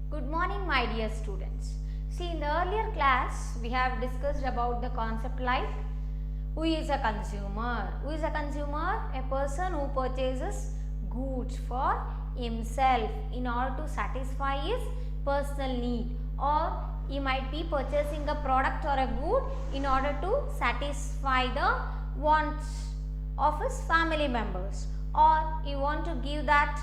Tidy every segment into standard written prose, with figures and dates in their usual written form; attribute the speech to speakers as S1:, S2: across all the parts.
S1: Good morning, my dear students. See, in the earlier class, we have discussed about the concept like who is a consumer. Who is a consumer? A person who purchases goods for himself in order to satisfy his personal need, or he might be purchasing a product or a good in order to satisfy the wants of his family members, or he want to give that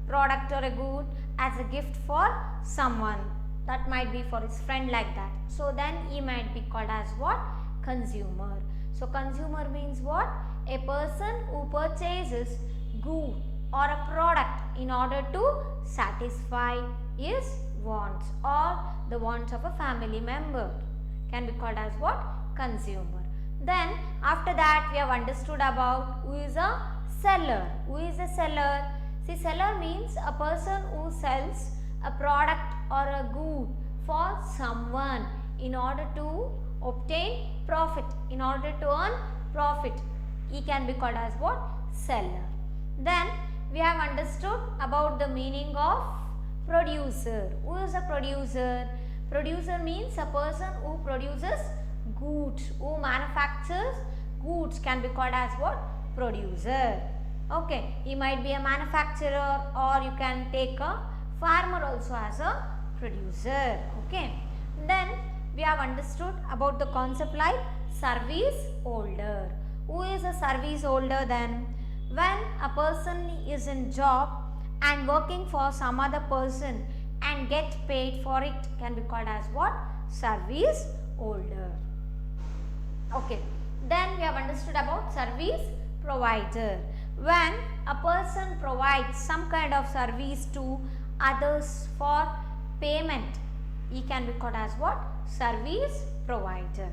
S1: product or a good as a gift for someone, that might be for his friend, like that. So then he might be called as what? Consumer. So consumer means what? A person who purchases good or a product in order to satisfy his wants or the wants of a family member, can be called as what? Consumer. Then after that we have understood about who is a seller. Who is a seller? See, seller means a person who sells a product or a good for someone in order to obtain profit, in order to earn profit. He can be called as what? Seller. Then we have understood about the meaning of producer. Who is a producer? Producer means a person who produces goods, who manufactures goods, can be called as what? Producer. Okay, he might be a manufacturer, or you can take a farmer also as a producer. Okay, then we have understood about the concept like service holder. Who is a service holder then? When a person is in job and working for some other person and get paid for it, can be called as what? Service holder. Okay, then we have understood about service provider. When a person provides some kind of service to others for payment, he can be called as what? Service provider.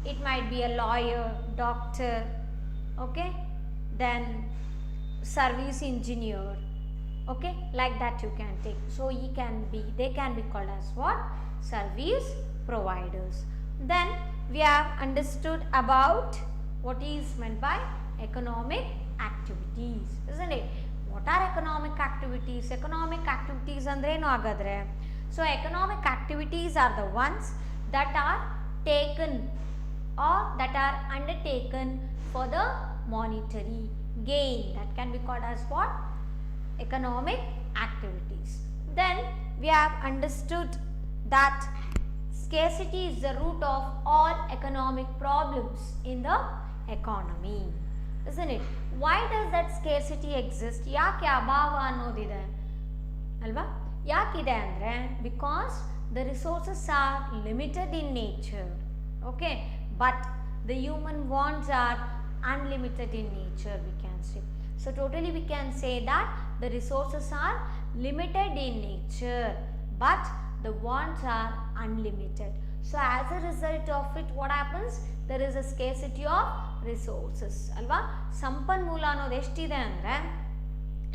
S1: It might be a lawyer, doctor, okay, then service engineer, okay, like that you can take. So they can be called as what? Service providers. Then we have understood about what is meant by economic activities, isn't it? What are economic activities? Economic activities andrenu agadre? So economic activities are the ones that are taken or that are undertaken for the monetary gain, that can be called as what? Economic activities. Then we have understood that scarcity is the root of all economic problems in the economy, isn't it? Why does that scarcity exist? ಯಾಕೆ ಅಭಾವ ಅನ್ನೋದಿದೆ ಅಲ್ವಾ? ಯಾಕಿದೆ ಅಂದರೆ because the resources are limited in nature, okay, but the human wants are unlimited in nature, we can say. So totally we can say that the resources are limited in nature, but the wants are unlimited. So as a result of it, what happens? There is a scarcity of resources, ಅಲ್ವಾ? ಸಂಪನ್ಮೂಲ ಅನ್ನೋದು ಎಷ್ಟಿದೆ ಅಂದರೆ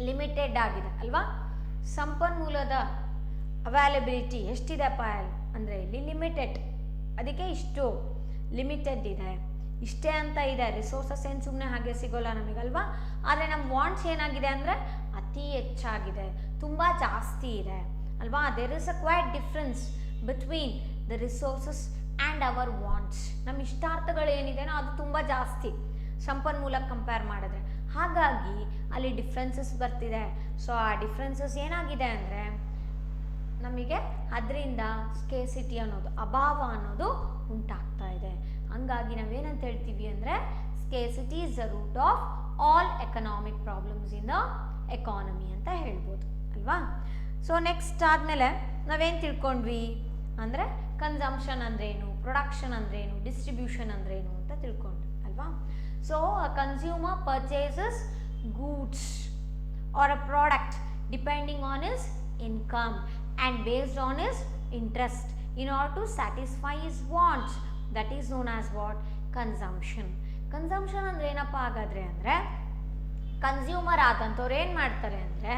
S1: limited ಆಗಿದೆ ಅಲ್ವಾ? ಸಂಪನ್ಮೂಲದ availability ಎಷ್ಟಿದೆಪ್ಪ ಅಂದರೆ ಇಲ್ಲಿ ಲಿಮಿಟೆಡ್, ಅದಕ್ಕೆ ಇಷ್ಟು ಲಿಮಿಟೆಡ್ ಇದೆ, ಇಷ್ಟೇ ಅಂತ ಇದೆ. ರಿಸೋರ್ಸಸ್ ಏನು ಸುಮ್ಮನೆ ಹಾಗೆ ಸಿಗೋಲ್ಲ ನಮಗಲ್ವಾ? ಆದರೆ ನಮ್ಮ ವಾಂಟ್ಸ್ ಏನಾಗಿದೆ ಅಂದರೆ ಅತಿ ಹೆಚ್ಚಾಗಿದೆ, ತುಂಬ ಜಾಸ್ತಿ ಇದೆ ಅಲ್ವಾ? There is a quite difference between the resources and our wants. ನಮ್ಮ ಇಷ್ಟಾರ್ಥಗಳು ಏನಿದೆನೋ ಅದು ತುಂಬ ಜಾಸ್ತಿ ಸಂಪನ್ಮೂಲಕ್ಕೆ ಕಂಪೇರ್ ಮಾಡಿದ್ರೆ, ಹಾಗಾಗಿ ಅಲ್ಲಿ ಡಿಫ್ರೆನ್ಸಸ್ ಬರ್ತಿದೆ. ಸೊ ಆ ಡಿಫ್ರೆನ್ಸಸ್ ಏನಾಗಿದೆ ಅಂದರೆ ನಮಗೆ ಅದರಿಂದ ಸ್ಕೇಸಿಟಿ ಅನ್ನೋದು, ಅಭಾವ ಅನ್ನೋದು ಉಂಟಾಗ್ತಾ ಇದೆ. ಹಂಗಾಗಿ ನಾವೇನಂತ ಹೇಳ್ತೀವಿ ಅಂದರೆ scarcity is the root of all economic problems in the economy ಅಂತ ಹೇಳ್ಬೋದು ಅಲ್ವಾ? ಸೊ ನೆಕ್ಸ್ಟ್ ಆದಮೇಲೆ ನಾವೇನು ತಿಳ್ಕೊಂಡ್ವಿ ಅಂದರೆ ಕನ್ಸಂಪ್ಷನ್ ಅಂದ್ರೇನು, ಪ್ರೊಡಕ್ಷನ್ ಅಂದ್ರೇನು, ಡಿಸ್ಟ್ರಿಬ್ಯೂಷನ್ ಅಂದ್ರೇನು ಅಂತ ತಿಳ್ಕೊಂಡ್ವಿ ಅಲ್ವಾ? So a consumer purchases goods or a product depending on his income and based on his interest in order to satisfy his wants, that is known as what? Consumption. Consumption ಅಂದರೆ ಏನಪ್ಪ ಹಾಗಾದರೆ ಅಂದರೆ consumer ಆದಂಥವ್ರು ಏನು ಮಾಡ್ತಾರೆ ಅಂದರೆ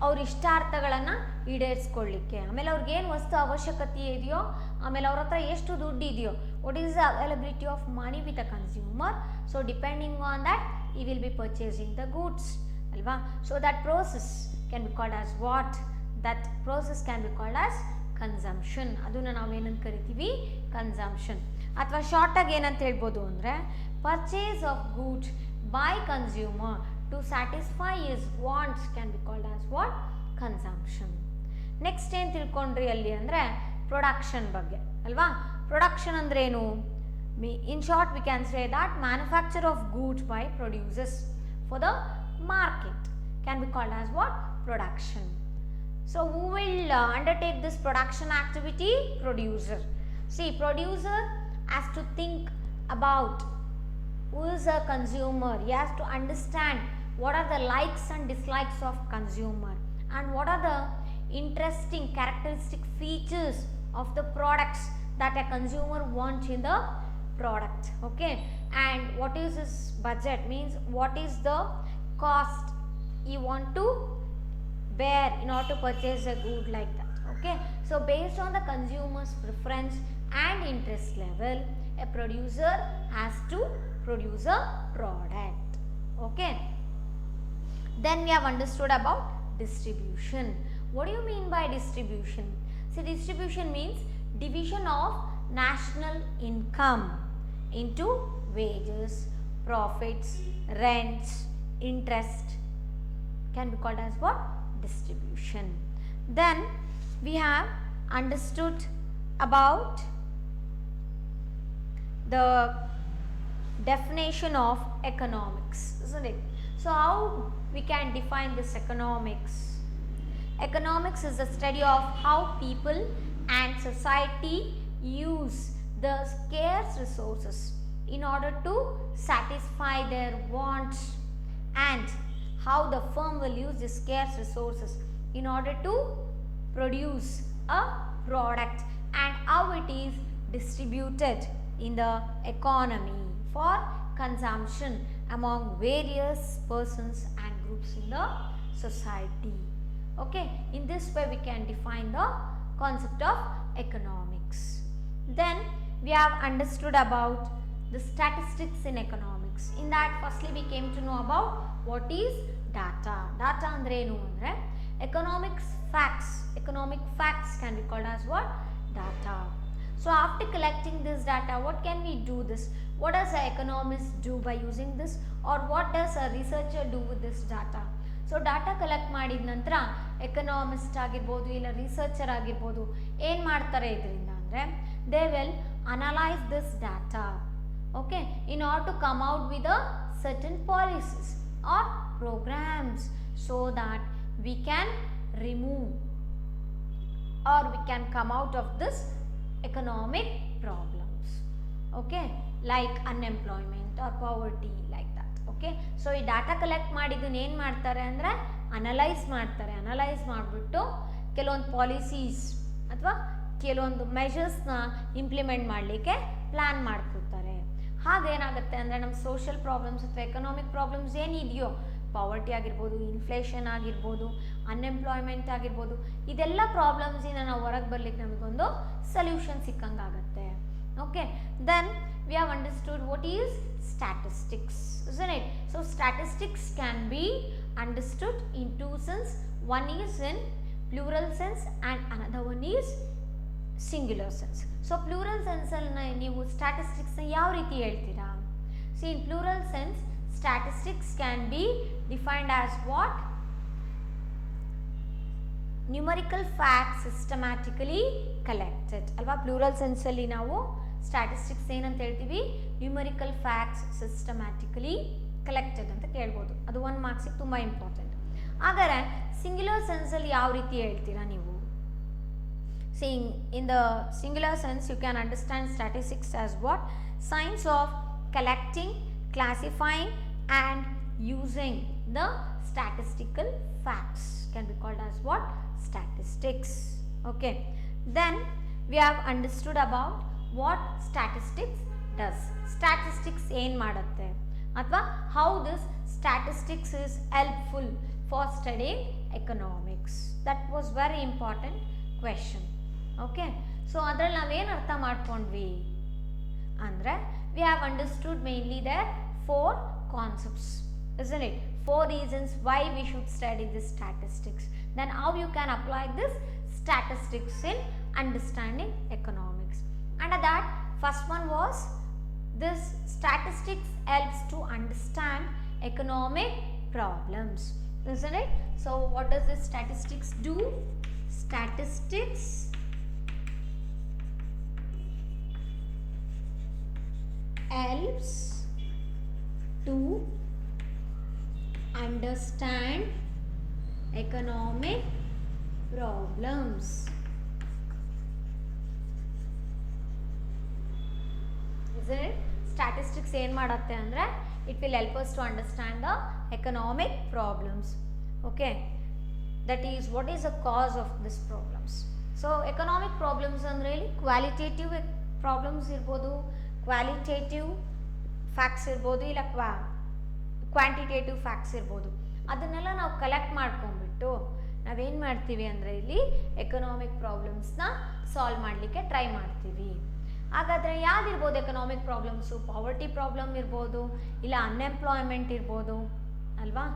S1: ಅವ್ರ ಇಷ್ಟಾರ್ಥಗಳನ್ನು ಈಡೇರಿಸ್ಕೊಳ್ಳಿಕ್ಕೆ, ಆಮೇಲೆ ಅವ್ರಿಗೇನು ವಸ್ತು ಅವಶ್ಯಕತೆ ಇದೆಯೋ, ಆಮೇಲೆ ಅವ್ರ ಹತ್ರ ಎಷ್ಟು ದುಡ್ಡು ಇದೆಯೋ, what is the availability of money with a consumer. So depending on that ಈ will be purchasing the goods ಅಲ್ವಾ? So that process can be called as what? that process can be called as consumption. ಅದನ್ನು ನಾವು ಏನಂತ ಕರಿತೀವಿ consumption. ಅಥವಾ ಶಾರ್ಟಾಗಿ ಏನಂತ ಹೇಳ್ಬೋದು ಅಂದರೆ purchase of goods by consumer to satisfy his wants can be called as what consumption. Next ಏನು ತಿಳ್ಕೊಂಡ್ರಿ ಅಲ್ಲಿ ಅಂದರೆ ಪ್ರೊಡಕ್ಷನ್ ಬಗ್ಗೆ ಅಲ್ವಾ. ಪ್ರೊಡಕ್ಷನ್ ಅಂದ್ರೆ ಏನು? In short V can say that manufacture of goods by producers for the market can be called as what production. So who will undertake this production activity? Producer. See, producer has to think about who is a consumer. He has to understand what are the likes and dislikes of consumer and what are the interesting characteristic features of the products that a consumer wants in the product. Okay, and what is his budget, means what is the cost he want to bear in order to purchase a good like that. Okay, so based on the consumer's preference and interest level, a producer has to produce a product. Okay, then we have understood about distribution. What do you mean by distribution? See, distribution means division of national income into wages, profits, rents, interest can be called as what? Distribution. Then we have understood about the definition of economics, isn't it? So how we can define this economics? Economics is the study of how people and society use the scarce resources in order to satisfy their wants, and how the firm will use the scarce resources in order to produce a product, and how it is distributed in the economy for consumption among various persons and groups in the society. Okay, in this way we can define the concept of economics. Then we have understood about the statistics in economics. In that, firstly we came to know about what is data. Data andre enu andre economic facts can be called as what? Data. So after collecting this data, what can we do this? What does an economist do by using this, or what does a researcher do with this data? So data collect ಮಾಡಿದ ನಂತರ economist ಆಗಿರ್ಬೋದು ಇಲ್ಲ researcher ಆಗಿರ್ಬೋದು ಏನು ಮಾಡ್ತಾರೆ ಇದರಿಂದ ಅಂದರೆ they will analyse this data, okay, in order to come out with a certain policies or programmes so that we can remove or we can come out of this economic problems, okay, like unemployment or poverty like that. Okay, so ಈ data collect ಮಾಡಿದ್ದನ್ನ ಏನು ಮಾಡ್ತಾರೆ ಅಂದರೆ analyse ಮಾಡ್ತಾರೆ. Analyse ಮಾಡಿಬಿಟ್ಟು ಕೆಲವೊಂದು policies ಅಥವಾ ಕೆಲವೊಂದು ಮೆಷರ್ಸ್ನ implement ಮಾಡಲಿಕ್ಕೆ ಪ್ಲ್ಯಾನ್ ಮಾಡ್ಕೊತಾರೆ. ಹಾಗೇನಾಗುತ್ತೆ ಅಂದರೆ ನಮ್ಮ ಸೋಷಿಯಲ್ ಪ್ರಾಬ್ಲಮ್ಸ್ ಅಥವಾ ಎಕನಾಮಿಕ್ ಪ್ರಾಬ್ಲಮ್ಸ್ ಏನಿದೆಯೋ, ಪಾವರ್ಟಿ ಆಗಿರ್ಬೋದು, ಇನ್ಫ್ಲೇಷನ್ ಆಗಿರ್ಬೋದು, ಅನ್ಎಂಪ್ಲಾಯ್ಮೆಂಟ್ ಆಗಿರ್ಬೋದು, ಇದೆಲ್ಲ ಪ್ರಾಬ್ಲಮ್ಸಿಂದ ನಾವು ಹೊರಗೆ ಬರ್ಲಿಕ್ಕೆ ನಮಗೊಂದು ಸೊಲ್ಯೂಷನ್ ಸಿಕ್ಕಂಗಾಗತ್ತೆ. Okay, then we have understood what is statistics, isn't it? So statistics can be understood in two sense. One is in plural sense and another one is singular sense. So plural sense alna ನೀವು statistics ನ ಯಾವ ರೀತಿ ಹೇಳ್ತೀರಾ? See, in plural sense statistics can be defined as what? Numerical facts systematically collected. ಅಲ್ವಾ, plural sense ಅಲ್ಲಿ ನಾವು statistics ಏನಂತ ಹೇಳ್ತೀವಿ? ನ್ಯೂಮರಿಕಲ್ ಫ್ಯಾಕ್ಟ್ಸ್ ಸಿಸ್ಟಮ್ಯಾಟಿಕಲಿ ಕಲೆಕ್ಟೆಡ್ ಅಂತ ಕೇಳ್ಬೋದು. ಅದು 1 ಮಾರ್ಕ್ಸಿಗೆ ತುಂಬ ಇಂಪಾರ್ಟೆಂಟ್. ಹಾಗಾದರೆ ಸಿಂಗ್ಯುಲರ್ ಸೆನ್ಸಲ್ಲಿ ಯಾವ ರೀತಿ ಹೇಳ್ತೀರಾ ನೀವು? Seeing in the singular sense you can understand statistics as what? Science of collecting, classifying and using the statistical facts can be called as what? Statistics. Okay, then we have understood about what statistics does. Statistics ಏನು ಮಾಡುತ್ತೆ ಅಥವಾ how this statistics is helpful for studying economics. That was very important question. Okay, so ಅದರಲ್ಲಿ ನಾವೇನು ಅರ್ಥ ಮಾಡ್ಕೊಂಡ್ವಿ ಅಂದರೆ we have understood mainly there 4 concepts, isn't it? 4 reasons why we should study this statistics. Then how you can apply this statistics in understanding economics. Under that, first one was this statistics helps to understand economic problems, isn't it? So what does this statistics do? Statistics helps to understand economic problems. Isn't it? Statistics ಏನು ಮಾಡುತ್ತೆ ಅಂದರೆ it will help us to understand the economic problems. Okay, that is what is the cause of these problems. So economic problems ಅಂದರೆ ಇಲ್ಲಿ qualitative problems ಇರ್ಬೋದು, qualitative facts ಇರ್ಬೋದು, ಇಲ್ಲ quantitative facts ಇರ್ಬೋದು. ಅದನ್ನೆಲ್ಲ ನಾವು ಕಲೆಕ್ಟ್ ಮಾಡ್ಕೊಂಡ್ಬಿಟ್ಟು ನಾವೇನು ಮಾಡ್ತೀವಿ ಅಂದರೆ ಇಲ್ಲಿ ಎಕನಾಮಿಕ್ ಪ್ರಾಬ್ಲಮ್ಸ್ನ ಸಾಲ್ವ್ ಮಾಡಲಿಕ್ಕೆ ಟ್ರೈ ಮಾಡ್ತೀವಿ. ಹಾಗಾದರೆ ಯಾವ್ದಿರ್ಬೋದು ಎಕನಾಮಿಕ್ ಪ್ರಾಬ್ಲಮ್ಸು? ಪಾವರ್ಟಿ ಪ್ರಾಬ್ಲಮ್ ಇರ್ಬೋದು, ಇಲ್ಲ ಅನ್ಎಂಪ್ಲಾಯ್ಮೆಂಟ್ ಇರ್ಬೋದು ಅಲ್ವಾ,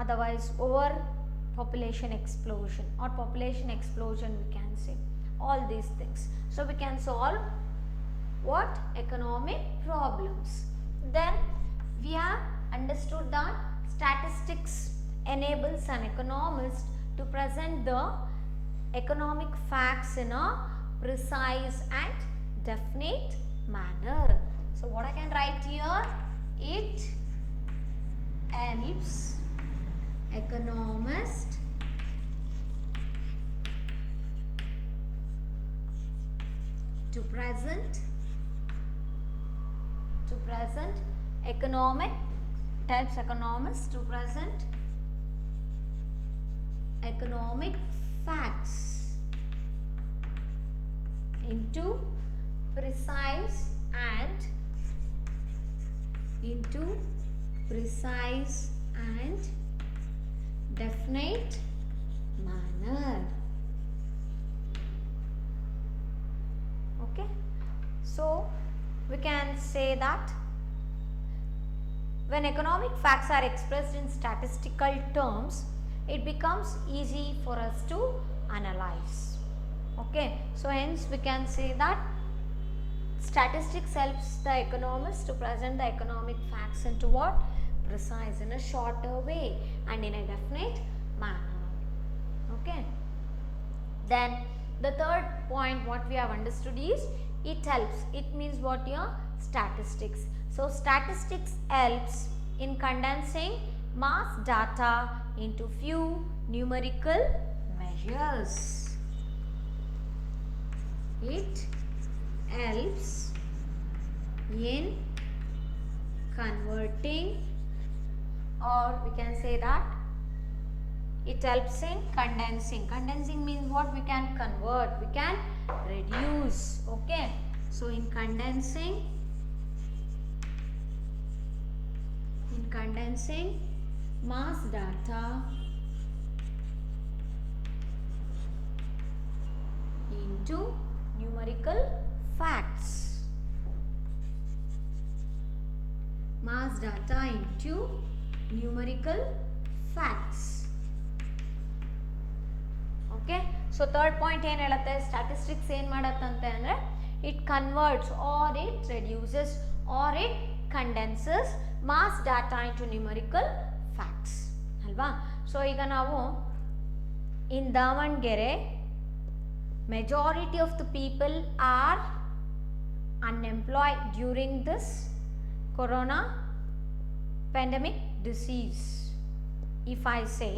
S1: otherwise over population explosion or population explosion we can say, all these things. So we can solve what? Economic problems. Then we have understood that statistics enables an economist to present the economic facts in a precise and definite manner. So what I can write here? It helps economist to present economic types, economists to present economic facts into precise and definite manner. Okay, so we can say that when economic facts are expressed in statistical terms, it becomes easy for us to analyze. Okay, so hence we can say that statistics helps the economist to present the economic facts into what? Precise, in a shorter way and in a definite manner. Okay, then the third point what we have understood is it helps. It means what? Your statistics. So statistics helps in condensing mass data into few numerical measures. It helps in converting, or we can say that it helps in condensing. Condensing means what? We can convert, we can reduce. Okay, so in condensing mass data into numerical facts. Mass data into numerical facts. Okay, so third point ಏನು ಹೇಳುತ್ತೆ? Statistics ಏನು ಮಾಡತ್ತಂತೆ ಅಂದರೆ it converts or it reduces or it condenses mass data into numerical facts ಅಲ್ವಾ. So ಈಗ ನಾವು in Davanagere majority of the people are unemployed during this corona pandemic disease. If I say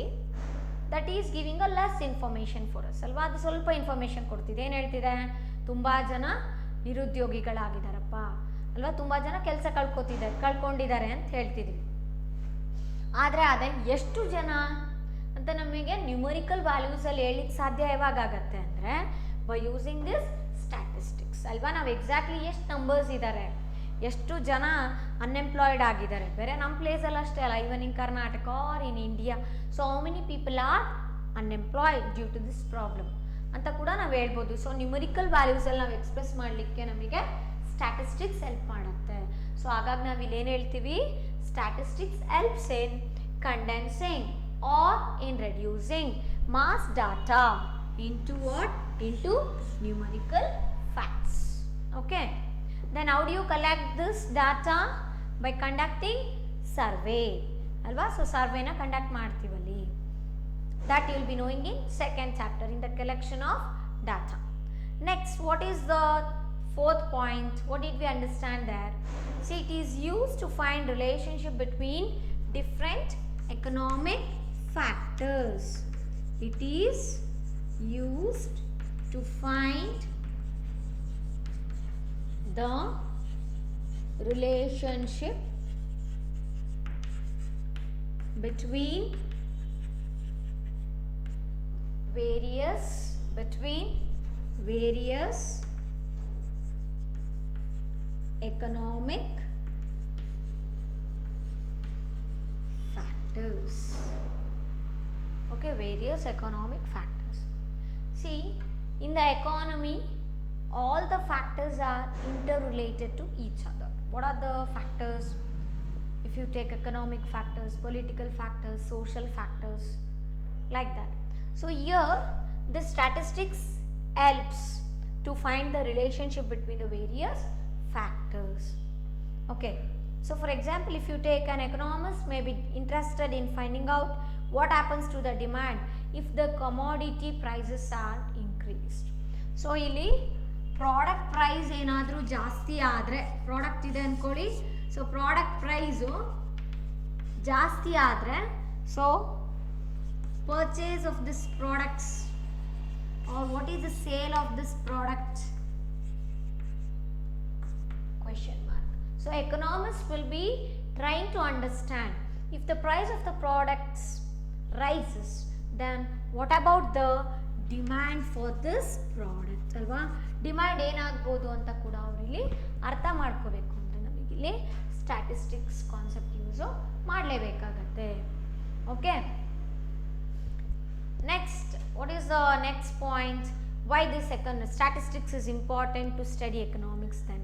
S1: that is giving a less information for us ಅಲ್ವಾ, ಅದು ಸ್ವಲ್ಪ information ಕೊಡ್ತಿದೆ. ಏನು ಹೇಳ್ತಿದೆ? ತುಂಬ ಜನ ನಿರುದ್ಯೋಗಿಗಳಾಗಿದ್ದಾರಪ್ಪ ಅಲ್ವಾ, ತುಂಬ ಜನ ಕೆಲಸ ಕಳ್ಕೊಂಡಿದ್ದಾರೆ ಅಂತ ಹೇಳ್ತಿದ್ವಿ. ಆದರೆ ಅದೇ ಎಷ್ಟು ಜನ ಅಂತ ನಮಗೆ ನ್ಯೂಮರಿಕಲ್ ವ್ಯಾಲ್ಯೂಸಲ್ಲಿ ಹೇಳಲಿಕ್ಕೆ ಸಾಧ್ಯ ಯಾವಾಗತ್ತೆ ಅಂದರೆ ಬೈ ಯೂಸಿಂಗ್ ದಿಸ್ ಸ್ಟ್ಯಾಟಿಸ್ಟಿಕ್ಸ್ ಅಲ್ವಾ. ನಾವು ಎಕ್ಸಾಕ್ಟ್ಲಿ ಎಷ್ಟು ನಂಬರ್ಸ್ ಇದ್ದಾರೆ, ಎಷ್ಟು ಜನ ಅನ್ಎಂಪ್ಲಾಯ್ಡ್ ಆಗಿದ್ದಾರೆ, ಬೇರೆ ನಮ್ಮ ಪ್ಲೇಸಲ್ಲಿ ಅಷ್ಟೇ ಅಲ್ಲ, even in Karnataka or in India. So how many people are unemployed due to this problem ಅಂತ ಕೂಡ ನಾವು ಹೇಳ್ಬೋದು. ಸೊ ನ್ಯೂಮರಿಕಲ್ ವ್ಯಾಲ್ಯೂಸಲ್ಲಿ ನಾವು ಎಕ್ಸ್ಪ್ರೆಸ್ ಮಾಡಲಿಕ್ಕೆ ನಮಗೆ ಸ್ಟ್ಯಾಟಿಸ್ಟಿಕ್ಸ್ ಹೆಲ್ಪ್ ಮಾಡುತ್ತೆ. ಸೊ ಹಾಗಾಗಿ ನಾವು ಇಲ್ಲಿ ಏನು ಹೇಳ್ತೀವಿ? Statistics helps in condensing or in reducing mass data into what? Into numerical facts. Okay. Then how do you collect this data? By conducting survey. Alva? So survey na conduct ಮಾಡ್ತೀವಲ್ಲಿ. That you will be knowing in second chapter in the collection of data. Next, what is the fourth point? What did we understand there? See, it is used to find relationship between different economic factors. It is used to find the relationship between various economic factors. Okay, various economic factors. See, in the economy, all the factors are interrelated to each other. What are the factors? If you take economic factors, political factors, social factors, like that. So here the statistics helps to find the relationship between the various factors. Okay, so for example, if you take an economist may be interested in finding out what happens to the demand if the commodity prices are increased. So ಇಲ್ಲಿ product price ಏನಾದರೂ ಜಾಸ್ತಿ ಆದರೆ, product ಇದೆ ಅಂದ್ಕೊಳ್ಳಿ, so product price ಜಾಸ್ತಿ ಆದರೆ, so purchase of this products or what is the sale of this product? Question mark. So economists will be trying to understand if the price of the products rises, then what about the demand for this product? ಅಲ್ವಾ, demand ಏನಾಗ್ಬೋದು ಅಂತ ಕೂಡ ಅವರಲ್ಲಿ ಅರ್ಥ ಮಾಡ್ಕೋಬೇಕು ಅಂದರೆ ನಮಗಿಲ್ಲಿ statistics concept use ಮಾಡಲೇಬೇಕಾಗತ್ತೆ. Okay, next, what is the next point? Why this statistics is important to study economics then?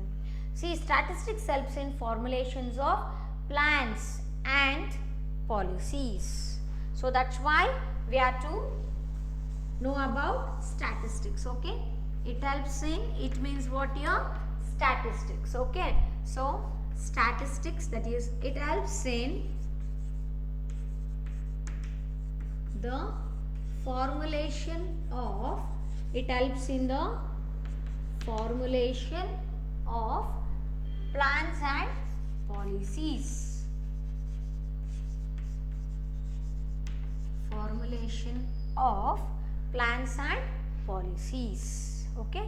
S1: See, statistics helps in formulations of plans and policies. So that's why we have to know about statistics. Okay, it helps in, it means what here? Statistics. Okay, so statistics, that is, it helps in the formulation of, it helps in the formulation of plans and policies. Formulation of plans and policies. Okay,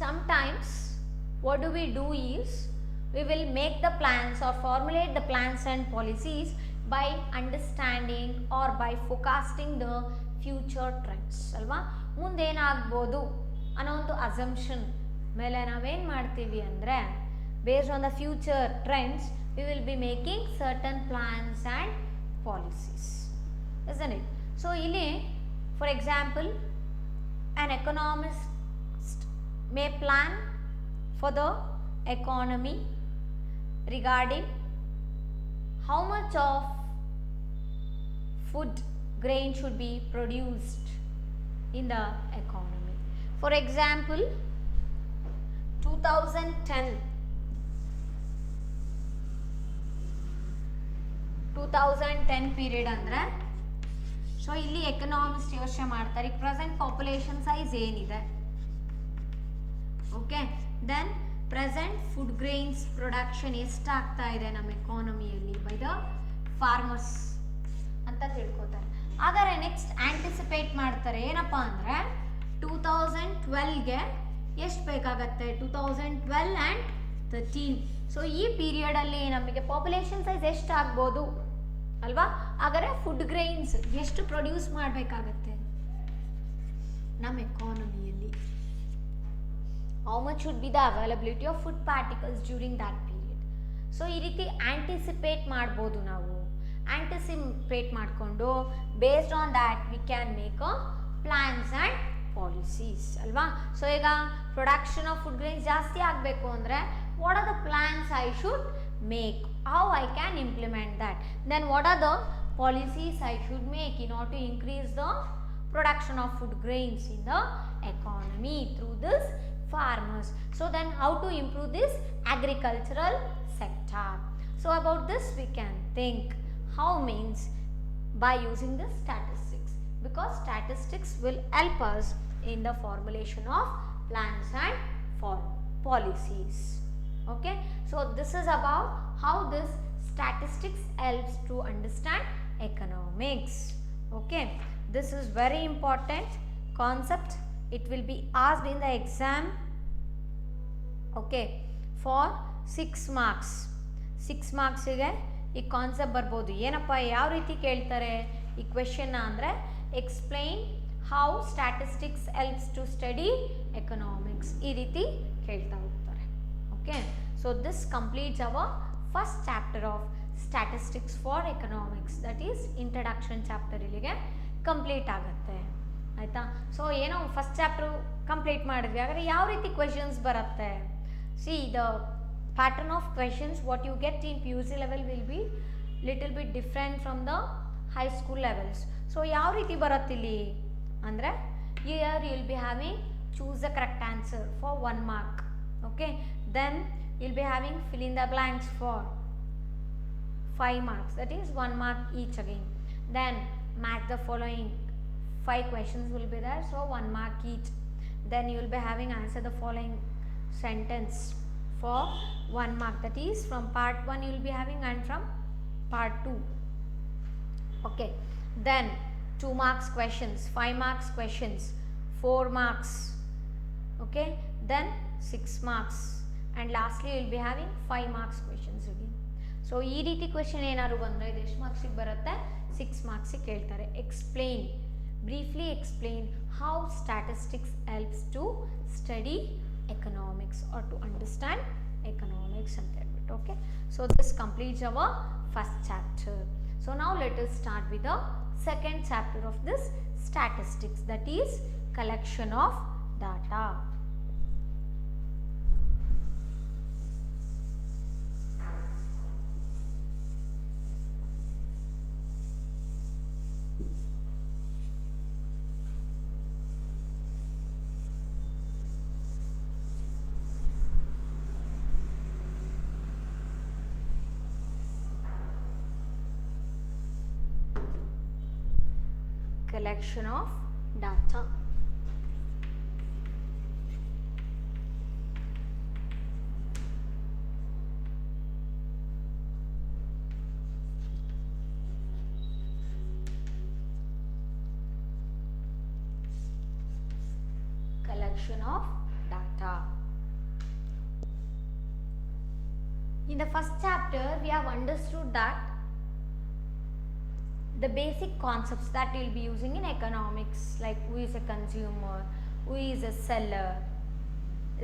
S1: sometimes what do we do is we will make the plans or formulate the plans and policies by understanding or by forecasting the future trends. ಅಲ್ವಾ, ಮುಂದೇನಾಗ್ಬೋದು ಅನ್ನೋ ಒಂದು assumption ಮೇಲೆ ನಾವೇನು ಮಾಡ್ತೀವಿ ಅಂದರೆ, based on the future trends we will be making certain plans and policies, isn't it? So ಇಲ್ಲಿ for example, an economist may plan for the economy regarding how much of food grain should be produced in the economy. For example, 2010 period ಅಂದರೆ, so ಇಲ್ಲಿ economist ಯೋಚನೆ ಮಾಡ್ತಾರೆ present population size ಏನಿದೆ. Okay, then present food grains production ಎಷ್ಟಾಗ್ತಾ ಇದೆ ನಮ್ಮ ಎಕಾನಮಿಯಲ್ಲಿ by the farmers ಅಂತ ತಿಳ್ಕೊತಾರೆ. ಹಾಗಾದ್ರೆ ನೆಕ್ಸ್ಟ್ ಆಂಟಿಸಿಪೇಟ್ ಮಾಡ್ತಾರೆ ಏನಪ್ಪ ಅಂದರೆ 2012ಗೆ ಎಷ್ಟು ಬೇಕಾಗತ್ತೆ, 2012 ಆ್ಯಂಡ್ 13. ಸೊ ಈ ಪೀರಿಯಡಲ್ಲಿ ನಮಗೆ ಪಾಪ್ಯುಲೇಷನ್ ಸೈಜ್ ಎಷ್ಟಾಗ್ಬೋದು ಅಲ್ವಾ? ಹಾಗಾದರೆ ಫುಡ್ ಗ್ರೈನ್ಸ್ ಎಷ್ಟು ಪ್ರೊಡ್ಯೂಸ್ ಮಾಡಬೇಕಾಗತ್ತೆ ನಮ್ಮ ಎಕಾನಮಿಯಲ್ಲಿ? How much should be the availability of food particles during that period. So ಈ ರೀತಿ ಆಂಟಿಸಿಪೇಟ್ ಮಾಡ್ಬೋದು ನಾವು. ಆಂಟಿಸಿಪೇಟ್ ಮಾಡಿಕೊಂಡು based on that we can make a plans and policies ಅಲ್ವಾ? ಸೊ ಈಗ ಪ್ರೊಡಕ್ಷನ್ ಆಫ್ ಫುಡ್ ಗ್ರೈನ್ಸ್ ಜಾಸ್ತಿ ಆಗಬೇಕು ಅಂದರೆ what are the plans I should make, how I can implement that, then what are the policies I should make in order to increase the production of food grains in the economy through this farmers. So then how to improve this agricultural sector. So about this we can think how means by using the statistics, because statistics will help us in the formulation of plans and policies. Okay, so this is about how this statistics helps to understand economics. Okay, this is very important concept, it will be asked in the exam. Okay, for 6 marks, 6 marks ಗೆ ಈ concept ಬರ್ಬೋದು. ಏನಪ್ಪ ಯಾವ ರೀತಿ ಕೇಳ್ತಾರೆ ಈ question ಅಂದರೆ explain how statistics helps to study economics, ಈ ರೀತಿ ಕೇಳ್ತಾ ಹೋಗ್ತಾರೆ. Okay, so this completes our first chapter of statistics for economics, that is introduction chapter ಇಲ್ಲಿಗೆ ಕಂಪ್ಲೀಟ್ ಆಗುತ್ತೆ. ಆಯಿತಾ? ಸೊ ಏನೋ ಫಸ್ಟ್ ಚಾಪ್ಟರ್ ಕಂಪ್ಲೀಟ್ ಮಾಡಿದ್ವಿ, ಹಾಗಾದರೆ ಯಾವ ರೀತಿ ಕ್ವೆಶನ್ಸ್ ಬರುತ್ತೆ? C the pattern of questions what you get in PUC level will be little bit different from the high school levels. So ಯಾವ ರೀತಿ ಬರುತ್ತೆ ಇಲ್ಲಿ ಅಂದರೆ here you will be having choose the correct answer for 1 mark. Okay, then you will be having fill in the blanks for 5 marks, that is 1 mark each again. Then match the following 5 questions will be there, so 1 mark each. Then you will be having answer the following sentence for 1 mark, that is from part 1 you will be having and from part 2. Okay, then 2 marks questions, 5 marks questions, 4 marks. Okay, then 6 marks, and lastly you will be having 5 marks questions again. So ಈ ರೀತಿ question ಏನಾದ್ರು ಬಂದರೆ ಇದು ಎಷ್ಟು ಮಾರ್ಕ್ಸಿಗೆ ಬರುತ್ತೆ? 6 ಮಾರ್ಕ್ಸಿಗೆ ಕೇಳ್ತಾರೆ. Explain, briefly explain how statistics helps to study economics or to understand economics and that. Okay, so this completes our first chapter. So now let us start with the second chapter of this statistics, that is collection of data. Collection of data. Collection of data. In the first chapter we have understood that the basic concepts that we will be using in economics, like who is a consumer, who is a seller,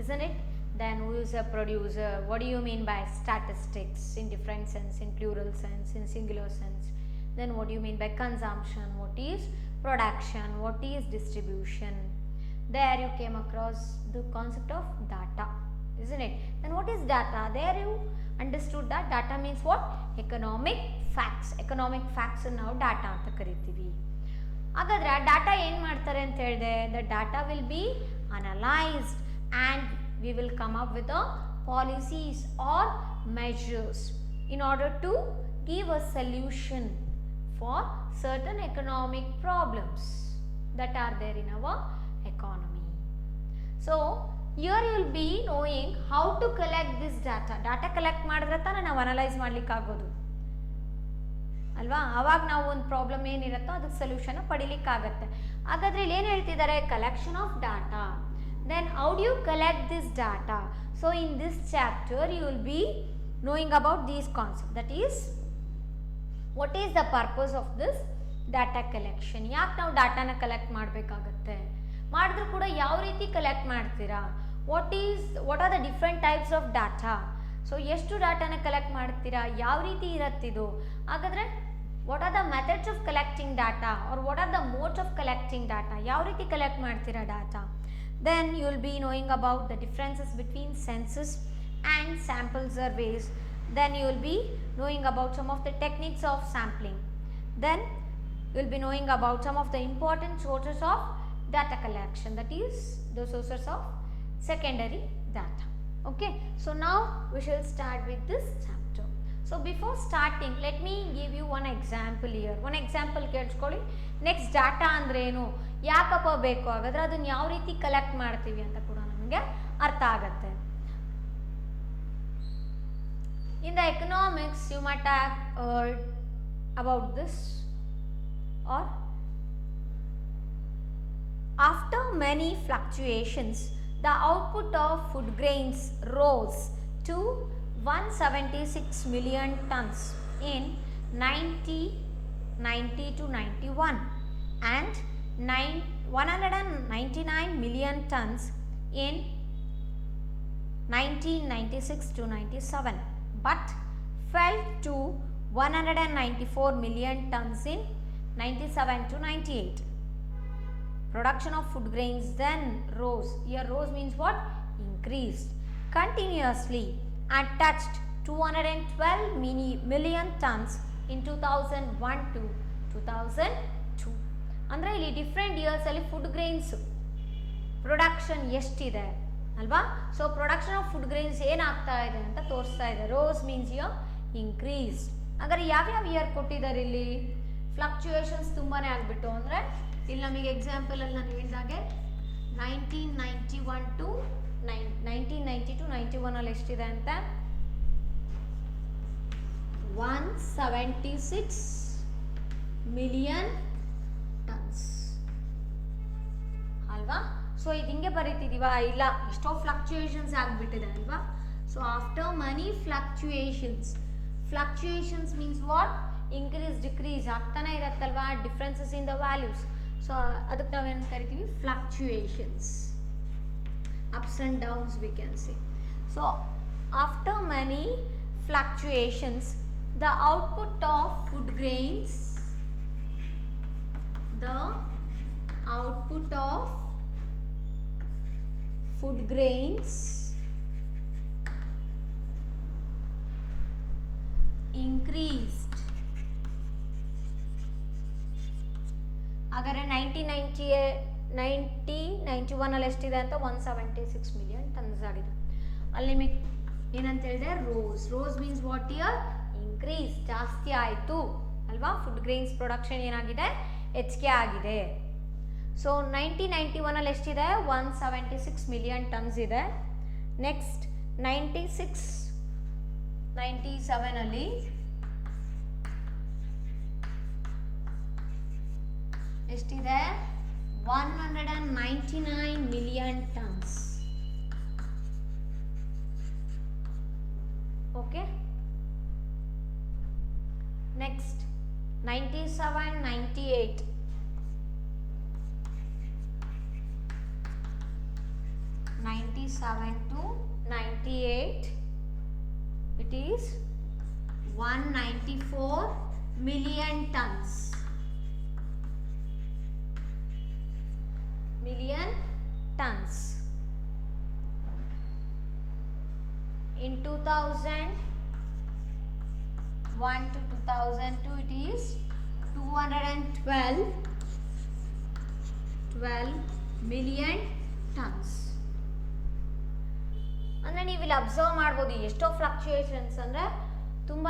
S1: isn't it? Then who is a producer, what do you mean by statistics in different sense, in plural sense, in singular sense. Then what do you mean by consumption, what is production, what is distribution. There you came across the concept of data, isn't it? Then what is data? There you understood that data means what? Economic facts. Economic facts ನಾವು data ಅಂತ ಕರಿತೀವಿ. ಹಾಗಾದರೆ ಆ data ಏನು ಮಾಡ್ತಾರೆ ಅಂತ ಹೇಳಿದೆ? The data will be analysed and we will come up with a policies or measures in order to give a solution for certain economic problems that are there in our economy. So here you will be knowing how to collect this data. Data collect ಮಾಡಿದ್ರೆ ತಾನೇ ನಾವು analyse ಮಾಡ್ಲಿಕ್ಕೆ ಆಗೋದು ಅಲ್ವಾ? ಆವಾಗ ನಾವು ಒಂದು problem ಏನಿರುತ್ತೋ ಅದಕ್ಕೆ ಸೊಲ್ಯೂಷನ್ ಪಡಿಲಿಕ್ಕಾಗತ್ತೆ. ಹಾಗಾದ್ರೆ ಇಲ್ಲಿ ಏನು ಹೇಳ್ತಿದ್ದಾರೆ? Collection of data. Then how do you collect this data? So in this chapter you will be knowing about these concepts, that is what is the purpose of this data collection. ಯಾಕೆ ನಾವು ಡಾಟಾನ collect ಮಾಡಬೇಕಾಗತ್ತೆ? ಮಾಡಿದ್ರೂ ಕೂಡ ಯಾವ ರೀತಿ collect ಮಾಡ್ತೀರಾ? What are the different types of data? So ಎಷ್ಟು ಡಾಟಾನ ಕಲೆಕ್ಟ್ ಮಾಡ್ತೀರಾ? ಯಾವ ರೀತಿ ಇರತ್ತಿದು? ಹಾಗಾದರೆ what are the methods of collecting data or what are the modes of collecting data? ಯಾವ ರೀತಿ ಕಲೆಕ್ಟ್ ಮಾಡ್ತೀರಾ data? Then you will be knowing about the differences between census and sample surveys. Then you will be knowing about some of the techniques of sampling. Then you will be knowing about some of the important sources of data collection, that is the sources of secondary data. Okay, so now we shall start with this chapter. So before starting, let me give you one example here. One example ಕೇಳಿಸ್ಕೊಳ್ಳಿ. Next data ಅಂದ್ರೆ ಏನು, ಯಾಕಪ್ಪ ಬೇಕು, ಹಾಗಾದ್ರೆ ಅದನ್ನ ಯಾವ ರೀತಿ collect ಮಾಡ್ತೀವಿ ಅಂತ ಕೂಡ ನಮಗೆ ಅರ್ಥ ಆಗುತ್ತೆ. In the economics, you might have heard about this. Or after many fluctuations, the output of food grains rose to 176 million tons in 1990 to 91 and 199 million tons in 1996 to 97, but fell to 194 million tons in 97 to 98. Production of food grains then rose. Here rose means what? Increased continuously and touched 212 million tons in 2001 to 2002. ಅಂದರೆ ಇಲ್ಲಿ different years ಅಲ್ಲಿ food grains production ಎಷ್ಟಿದೆ ಅಲ್ವಾ. So production of food grains ಏನಾಗ್ತಾ ಇದೆ ಅಂತ ತೋರಿಸ್ತಾ ಇದೆ. Rose means here increase. ಹಾಗಾದ್ರೆ ಯಾವ್ಯಾವ ಇಯರ್ ಕೊಟ್ಟಿದ್ದಾರೆ ಇಲ್ಲಿ? ಫ್ಲಕ್ಚುಯೇಷನ್ಸ್ ತುಂಬಾನೇ ಆಗ್ಬಿಟ್ಟು, ಅಂದರೆ ಇಲ್ಲಿ ನಮಗೆ ಎಕ್ಸಾಂಪಲ್ ಅಲ್ಲಿ ನಾನು ಹೇಳಿದಾಗೆ 1991 to 91 ಅಲ್ಲಿ ಎಷ್ಟಿದೆ ಅಂತ 176 million tons ಅಲ್ವಾ. ಸೊ ಇದು ಹಿಂಗೆ ಬರೀತಿದೀವಾ? ಇಲ್ಲ, ಎಷ್ಟೋ ಫ್ಲಕ್ಚುಯೇಷನ್ಸ್ ಆಗ್ಬಿಟ್ಟಿದೆ ಅಲ್ವಾ. So after money fluctuations means what? Increase decrease ಆಗ್ತಾನೆ ಇರತ್ತಲ್ವಾ, differences in the values. So ಅದಕ್ಕೆ ನಾವೇನು ಕರಿತೀವಿ? Fluctuations, ups and downs we can say. So after many fluctuations, the output of food grains increased. ಹಾಗಾದ್ರೆ 1991 ಅಲ್ಲಿ ಎಷ್ಟಿದೆ ಅಂತ 176 ಮಿಲಿಯನ್ ಟನ್ಸ್ ಆಗಿದೆ. ಅಲ್ಲಿ ನಿಮಗೆ ಏನಂತ ಹೇಳಿದೆ? Rose means what year? Increase, ಜಾಸ್ತಿ ಆಯಿತು ಅಲ್ವಾ. ಫುಡ್ ಗ್ರೈನ್ಸ್ ಪ್ರೊಡಕ್ಷನ್ ಏನಾಗಿದೆ? ಹೆಚ್ಚಿಗೆ ಆಗಿದೆ. ಸೊ 1991 ಅಲ್ಲಿ ಎಷ್ಟಿದೆ? 176 ಮಿಲಿಯನ್ ಟನ್ಸ್ ಇದೆ. ನೆಕ್ಸ್ಟ್ 97 ಅಲ್ಲಿ ಎಷ್ಟಿದೆ? 199 million tons. Okay. Next 97 98 to 98 it is 194 million tons. In 2001 to 2002 it is 212 million tons. ಅಂದರೆ ನೀವು ಇಲ್ಲಿ ಅಬ್ಸರ್ವ್ ಮಾಡ್ಬೋದು ಎಷ್ಟೋ ಫ್ಲಕ್ಚುಯೇಷನ್ಸ್, ಅಂದರೆ ತುಂಬ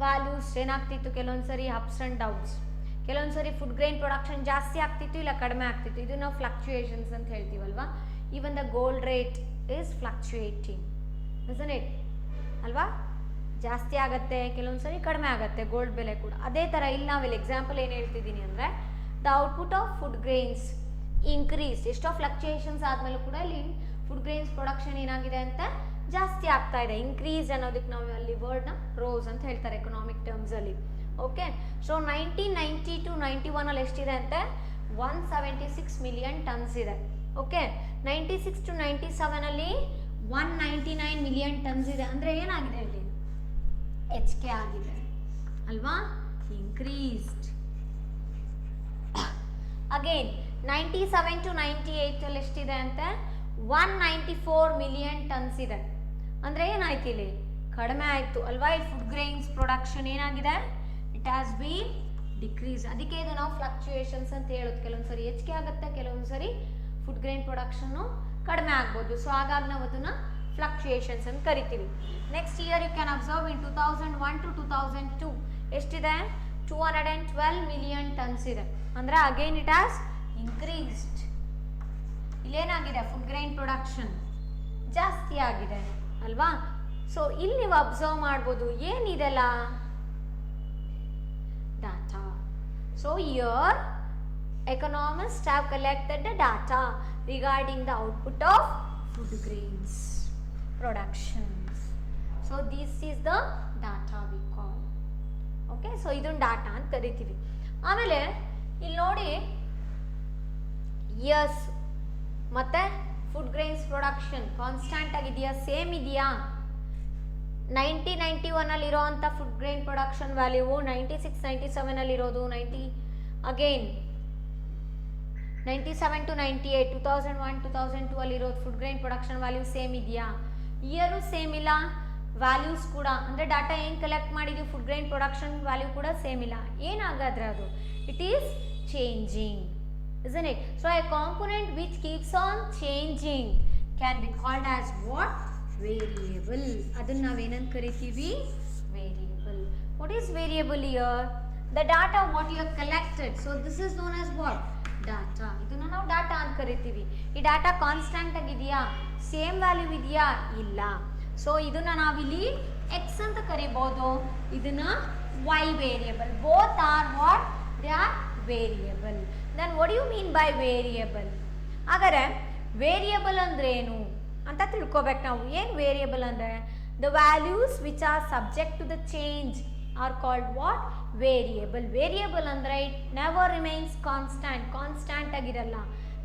S1: ವ್ಯಾಲ್ಯೂಸ್ ಏನಾಗ್ತಿತ್ತು, ಕೆಲವೊಂದ್ಸರಿ ಅಪ್ಸ್ ಆ್ಯಂಡ್ ಡೌನ್ಸ್, ಕೆಲವೊಂದ್ಸರಿ ಫುಡ್ ಗ್ರೈನ್ ಪ್ರೊಡಕ್ಷನ್ ಜಾಸ್ತಿ ಆಗ್ತಿತ್ತು, ಇಲ್ಲ ಕಡಿಮೆ ಆಗ್ತಿತ್ತು. ಇದು ನಾವು ಫ್ಲಕ್ಚುಯೇಷನ್ಸ್ ಅಂತ ಹೇಳ್ತೀವಲ್ವಾ. Even the gold rate is fluctuating, isn't it ಅಲ್ವಾ. ಜಾಸ್ತಿ ಆಗುತ್ತೆ, ಕೆಲವೊಂದ್ಸರಿ ಕಡಿಮೆ ಆಗುತ್ತೆ ಗೋಲ್ಡ್ ಬೆಲೆ ಕೂಡ. ಅದೇ ಥರ ಇಲ್ಲಿ ನಾವಿಲ್ಲಿ ಎಕ್ಸಾಂಪಲ್ ಏನು ಹೇಳ್ತಿದ್ದೀನಿ ಅಂದರೆ the output of food grains increase. ಎಷ್ಟೋ ಫ್ಲಕ್ಚುಯೇಷನ್ಸ್ ಆದಮೇಲೂ ಕೂಡ ಇಲ್ಲಿ ಫುಡ್ ಗ್ರೈನ್ಸ್ ಪ್ರೊಡಕ್ಷನ್ ಏನಾಗಿದೆ ಅಂತ ಜಾಸ್ತಿ ಆಗ್ತಾ ಇದೆ. ಇನ್ಕ್ರೀಸ್ ಅನ್ನೋದಕ್ಕೆ ನಾವು ಅಲ್ಲಿ ವರ್ಡ್ನ ರೋಸ್ ಅಂತ ಹೇಳ್ತಾರೆ ಎಕನಾಮಿಕ್ ಟರ್ಮ್ಸಲ್ಲಿ. ಓಕೆ, ಸೊ 1990 to 91 ಅಲ್ಲಿ ಎಷ್ಟಿದೆ ಅಂತೆ? 176 ಮಿಲಿಯನ್ ಟನ್ಸ್ ಇದೆ. ಓಕೆ, 96 to 97 ಅಲ್ಲಿ 199 ಮಿಲಿಯನ್ ಟನ್ಸ್ ಇದೆ. ಅಂದರೆ ಏನಾಗಿದೆ ಇಲ್ಲಿ? ಹೆಚ್ಚಿಗೆ ಆಗಿದೆ ಅಲ್ವಾ, ಇನ್ಕ್ರೀಸ್ಡ್. ಅಗೇನ್ 97 to 98 ಅಲ್ಲಿ ಎಷ್ಟಿದೆ ಅಂತೆ? 194 ಮಿಲಿಯನ್ ಟನ್ಸ್ ಇದೆ. ಅಂದರೆ ಏನಾಯ್ತು ಇಲ್ಲಿ ಕಡಿಮೆ ಆಯಿತು ಅಲ್ವಾ. ಈ ಫುಡ್ ಗ್ರೈನ್ಸ್ ಪ್ರೊಡಕ್ಷನ್ ಏನಾಗಿದೆ, ಇಟ್ ಹ್ಯಾಸ್ ಬೀನ್ ಡಿಕ್ರೀಸ್. ಅದಕ್ಕೆ ಇದು ನಾವು ಫ್ಲಕ್ಚುಯೇಷನ್ಸ್ ಅಂತ ಹೇಳೋದು. ಕೆಲವೊಂದು ಸರಿ ಹೆಚ್ಚಿಗೆ ಆಗುತ್ತೆ, ಕೆಲವೊಂದು ಸರಿ ಫುಡ್ ಗ್ರೈನ್ ಪ್ರೊಡಕ್ಷನ್ನು ಕಡಿಮೆ ಆಗ್ಬೋದು. ಸೊ ಹಾಗಾಗಿ ನಾವು ಅದನ್ನು ಫ್ಲಕ್ಚುಯೇಷನ್ಸ್ ಅಂತ ಕರಿತೀವಿ. Next year you can observe in 2001 to 2002 ಎಷ್ಟಿದೆ, 212 ಮಿಲಿಯನ್ ಟನ್ಸ್ ಇದೆ. ಅಂದರೆ ಅಗೇನ್ ಇಟ್ ಹ್ಯಾಸ್ ಇನ್ಕ್ರೀಸ್ಡ್. ಇಲ್ಲೇನಾಗಿದೆ, ಫುಡ್ ಗ್ರೈನ್ ಪ್ರೊಡಕ್ಷನ್ ಜಾಸ್ತಿ ಆಗಿದೆ ಅಲ್ವಾ. ಸೊ ಇಲ್ಲಿ ನೀವು ಅಬ್ಸರ್ವ್ ಮಾಡ್ಬೋದು ಏನಿದೆಲ್ಲ data. So year economists have collected the data regarding the output of food grains productions. So this is the data we call. Okay, so ಇದೊಂದು data ಅಂತ ಕರಿತೀವಿ. ಆಮೇಲೆ ಇಲ್ಲಿ ನೋಡಿ ಇಯರ್ಸ್ ಮತ್ತೆ ಫುಡ್ ಗ್ರೈನ್ಸ್ ಪ್ರೊಡಕ್ಷನ್ ಕಾನ್ಸ್ಟೆಂಟ್ ಆಗಿದೆಯಾ, ಸೇಮ್ ಇದೆಯಾ. 1991 ಅಲ್ಲಿ ಇರೋವಂಥ ಫುಡ್ ಗ್ರೈನ್ ಪ್ರೊಡಕ್ಷನ್ ವ್ಯಾಲ್ಯೂ 96 97 ಅಲ್ಲಿ ಇರೋದು, 97 to 98 2001 2002 ಅಲ್ಲಿ ಇರೋದು food grain production value same ಇದೆಯಾ. ಇಯರು ಸೇಮ್ ಇಲ್ಲ, ವ್ಯಾಲ್ಯೂಸ್ ಕೂಡ ಅಂದರೆ ಡಾಟಾ ಏನು ಕಲೆಕ್ಟ್ ಮಾಡಿದ್ವಿ ಫುಡ್ ಗ್ರೈನ್ ಪ್ರೊಡಕ್ಷನ್ ವ್ಯಾಲ್ಯೂ ಕೂಡ ಸೇಮ್ ಇಲ್ಲ. ಏನಾಗಾದ್ರೆ ಅದು it is changing, isn't it? So a component which keeps on changing can be called as what? Variable. ಅದನ್ನ ನಾವೇನಂತ ಕರಿತೀವಿ, variable. What is variable here? The data what you have collected. So this is known as what? Data. ಇದನ್ನ ನಾವು data ಅಂತ ಕರಿತೀವಿ. ಈ data constant ಆಗಿದೆಯಾ, same value ಇದೆಯಾ, ಇಲ್ಲ. ಸೊ ಇದನ್ನ ನಾವಿಲ್ಲಿ ಎಕ್ಸ್ ಅಂತ ಕರಿಬಹುದು, ಇದನ್ನ Y variable. Both are what? They are variable. Then what you mean by variable? ಹಾಗಾದರೆ ವೇರಿಯಬಲ್ ಅಂದ್ರೆ ಏನು ಅಂತ ತಿಳ್ಕೊಬೇಕು ನಾವು. ಏನು ವೇರಿಯಬಲ್ ಅಂದರೆ the values which are subject to the change are called what? Variable. Variable ಅಂದರೆ it never remains constant, constant ಆಗಿರಲ್ಲ,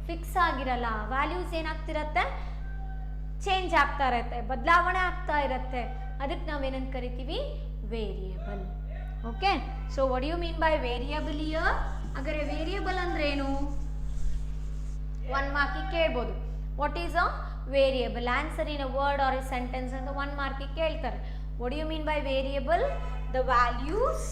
S1: ಫಿಕ್ಸ್ ಆಗಿರಲ್ಲ. ವ್ಯಾಲ್ಯೂಸ್ ಏನಾಗ್ತಿರತ್ತೆ, ಚೇಂಜ್ ಆಗ್ತಾ ಇರತ್ತೆ, ಬದಲಾವಣೆ ಆಗ್ತಾ ಇರತ್ತೆ. ಅದಕ್ಕೆ ನಾವೇನಂತ ಕರಿತೀವಿ, variable. Okay, so what you mean by variable here? ಹಾಗಾದ್ರೆ ವೇರಿಯಬಲ್ ಅಂದ್ರೆ ಏನು? 1 ಮಾರ್ಕಿಗೆ ಕೇಳ್ಬೋದು. What is a variable? Answer in a word or a sentence ಅಂತ 1 ಮಾರ್ಕಿಗೆ ಕೇಳ್ತಾರೆ. What you mean by variable? The values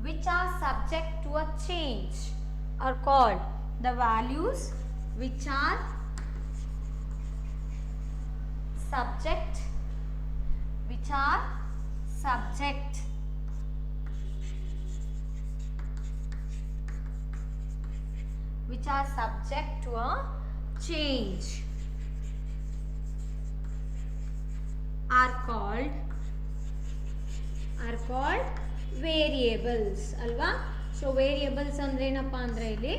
S1: which are subject to a change are called the values which are subject to a change are called variables ಅಲ್ವಾ. So variables ಅಂದ್ರೆ ಏನಪ್ಪ ಅಂದರೆ ಇಲ್ಲಿ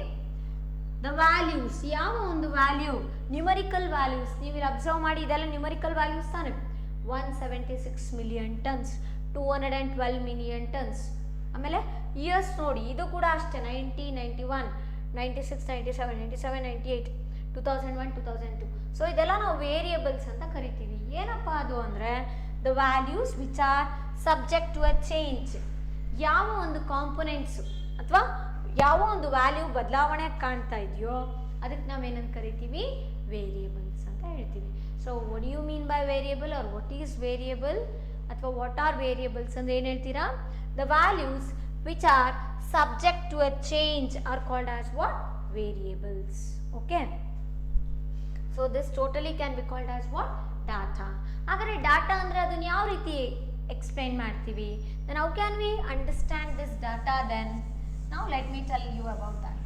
S1: the values, ಯಾವ ಒಂದು ವ್ಯಾಲ್ಯೂ, ನ್ಯೂಮರಿಕಲ್ ವ್ಯಾಲ್ಯೂಸ್. ನೀವು ಇಲ್ಲಿ observe ಮಾಡಿ, ಇದೆಲ್ಲ ನ್ಯೂಮರಿಕಲ್ ವ್ಯಾಲ್ಯೂಸ್ ತಾನೆ. 176 ಮಿಲಿಯನ್ ಟನ್ಸ್, 212 ಮಿಲಿಯನ್ ಟನ್ಸ್. ಆಮೇಲೆ ಇಯರ್ಸ್ ನೋಡಿ, ಇದು ಕೂಡ ಅಷ್ಟೇ 90 91 96 97 97 98 2001 2002. ಸೊ ಇದೆಲ್ಲ ನಾವು ವೇರಿಯೇಬಲ್ಸ್ ಅಂತ ಕರಿತೀವಿ. ಏನಪ್ಪ ಅದು ಅಂದರೆ the values which are subject to a change. ಯಾವ ಒಂದು ಕಾಂಪೊನೆಂಟ್ಸ್ ಅಥವಾ ಯಾವ ಒಂದು ವ್ಯಾಲ್ಯೂ ಬದಲಾವಣೆ ಕಾಣ್ತಾ ಇದೆಯೋ ಅದಕ್ಕೆ ನಾವೇನಂತ ಕರಿತೀವಿ, ವೇರಿಯೇಬಲ್ಸ್ ಅಂತ ಹೇಳ್ತೀವಿ. So what you mean by variable or what is variable ಅಥವಾ ವಾಟ್ ಆರ್ ವೇರಿಯೇಬಲ್ಸ್ ಅಂದರೆ ಏನು ಹೇಳ್ತೀರಾ? The values which are subject to a change are called as what? Variables. Okay, so this totally can be called as what? Data. Agare data andre adun yav riti explain ಮಾಡ್ತೀವಿ? Then how can we understand this data then? Now let me tell you about that.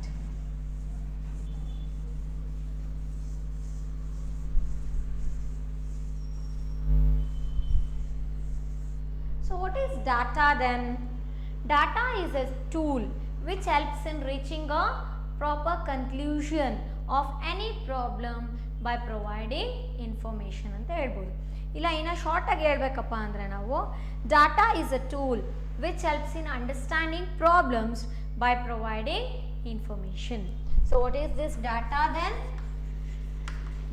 S1: So what is data then? Data is a tool which helps in reaching a proper conclusion of any problem by providing information ಅಂತ ಹೇಳ್ಬೋದು. ಇಲ್ಲ ಇನ್ನು ಶಾರ್ಟಾಗಿ ಹೇಳ್ಬೇಕಪ್ಪ ಅಂದರೆ ನಾವು data is a tool which helps in understanding problems by providing information. So what is this data then?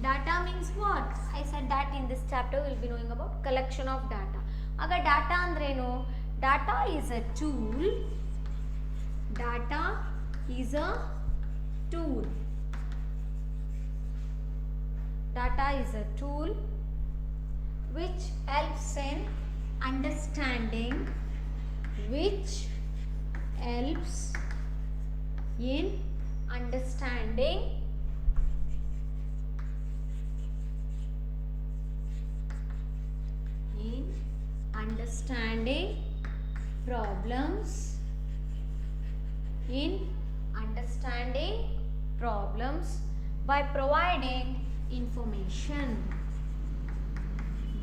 S1: Data means what? I said that in this chapter we will be knowing about collection of data. Aga data andrenu? Data is a tool Data is a tool. Data is a tool which helps in understanding, which helps in understanding problems, in understanding problems by providing information,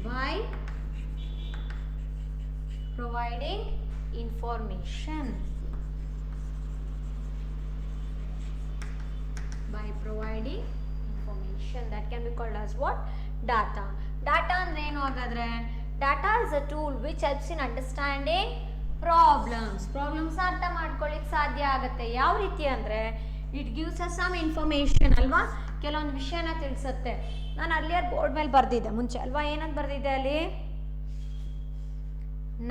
S1: by providing information, by providing information. That can be called as what? Data. Data ಅಂದ್ರೆ ಏನು ಹಾಗಾದ್ರೆ? Data is a tool which helps in understanding problems. Problems ಅರ್ಥ ಮಾಡ್ಕೊಳ್ಳಿಕ್ಕೆ ಸಾಧ್ಯ ಆಗುತ್ತೆ. ಯಾವ ರೀತಿ ಅಂದ್ರೆ it gives us some information ಅಲ್ವಾ? ಕೆಲವೊಂದು ವಿಷಯನ ತಿಳಿಸುತ್ತೆ. ನಾನು ಅರ್ಲಿಯರ್ ಬೋರ್ಡ್ ಮೇಲೆ ಬರೆದಿದ್ದೆ ಮುಂಚೆ ಅಲ್ವಾ? ಏನಂತ ಬರೆದಿದ್ದೆ ಅಲ್ಲಿ?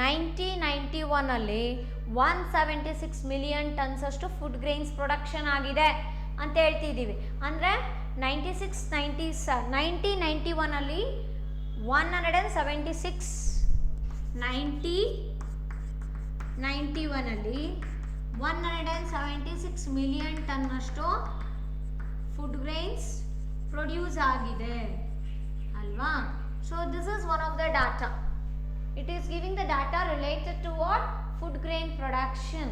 S1: 1991 ಅಲ್ಲಿ 176 ಮಿಲಿಯನ್ ಟನ್ಸ್ ಅಷ್ಟು ಫುಡ್ ಗ್ರೈನ್ಸ್ ಪ್ರೊಡಕ್ಷನ್ ಆಗಿದೆ ಅಂತ ಹೇಳ್ತಿದ್ದೀವಿ. ಅಂದರೆ 1991 ಅಲ್ಲಿ 1991 ಅಲ್ಲಿ 176 ಮಿಲಿಯನ್ ಟನ್ ಅಷ್ಟು ಫುಡ್ ಗ್ರೈನ್ಸ್ ಪ್ರೊಡ್ಯೂಸ್ ಆಗಿದೆ ಅಲ್ವಾ? So this is one of the data. It is giving the data related to what? Food grain production.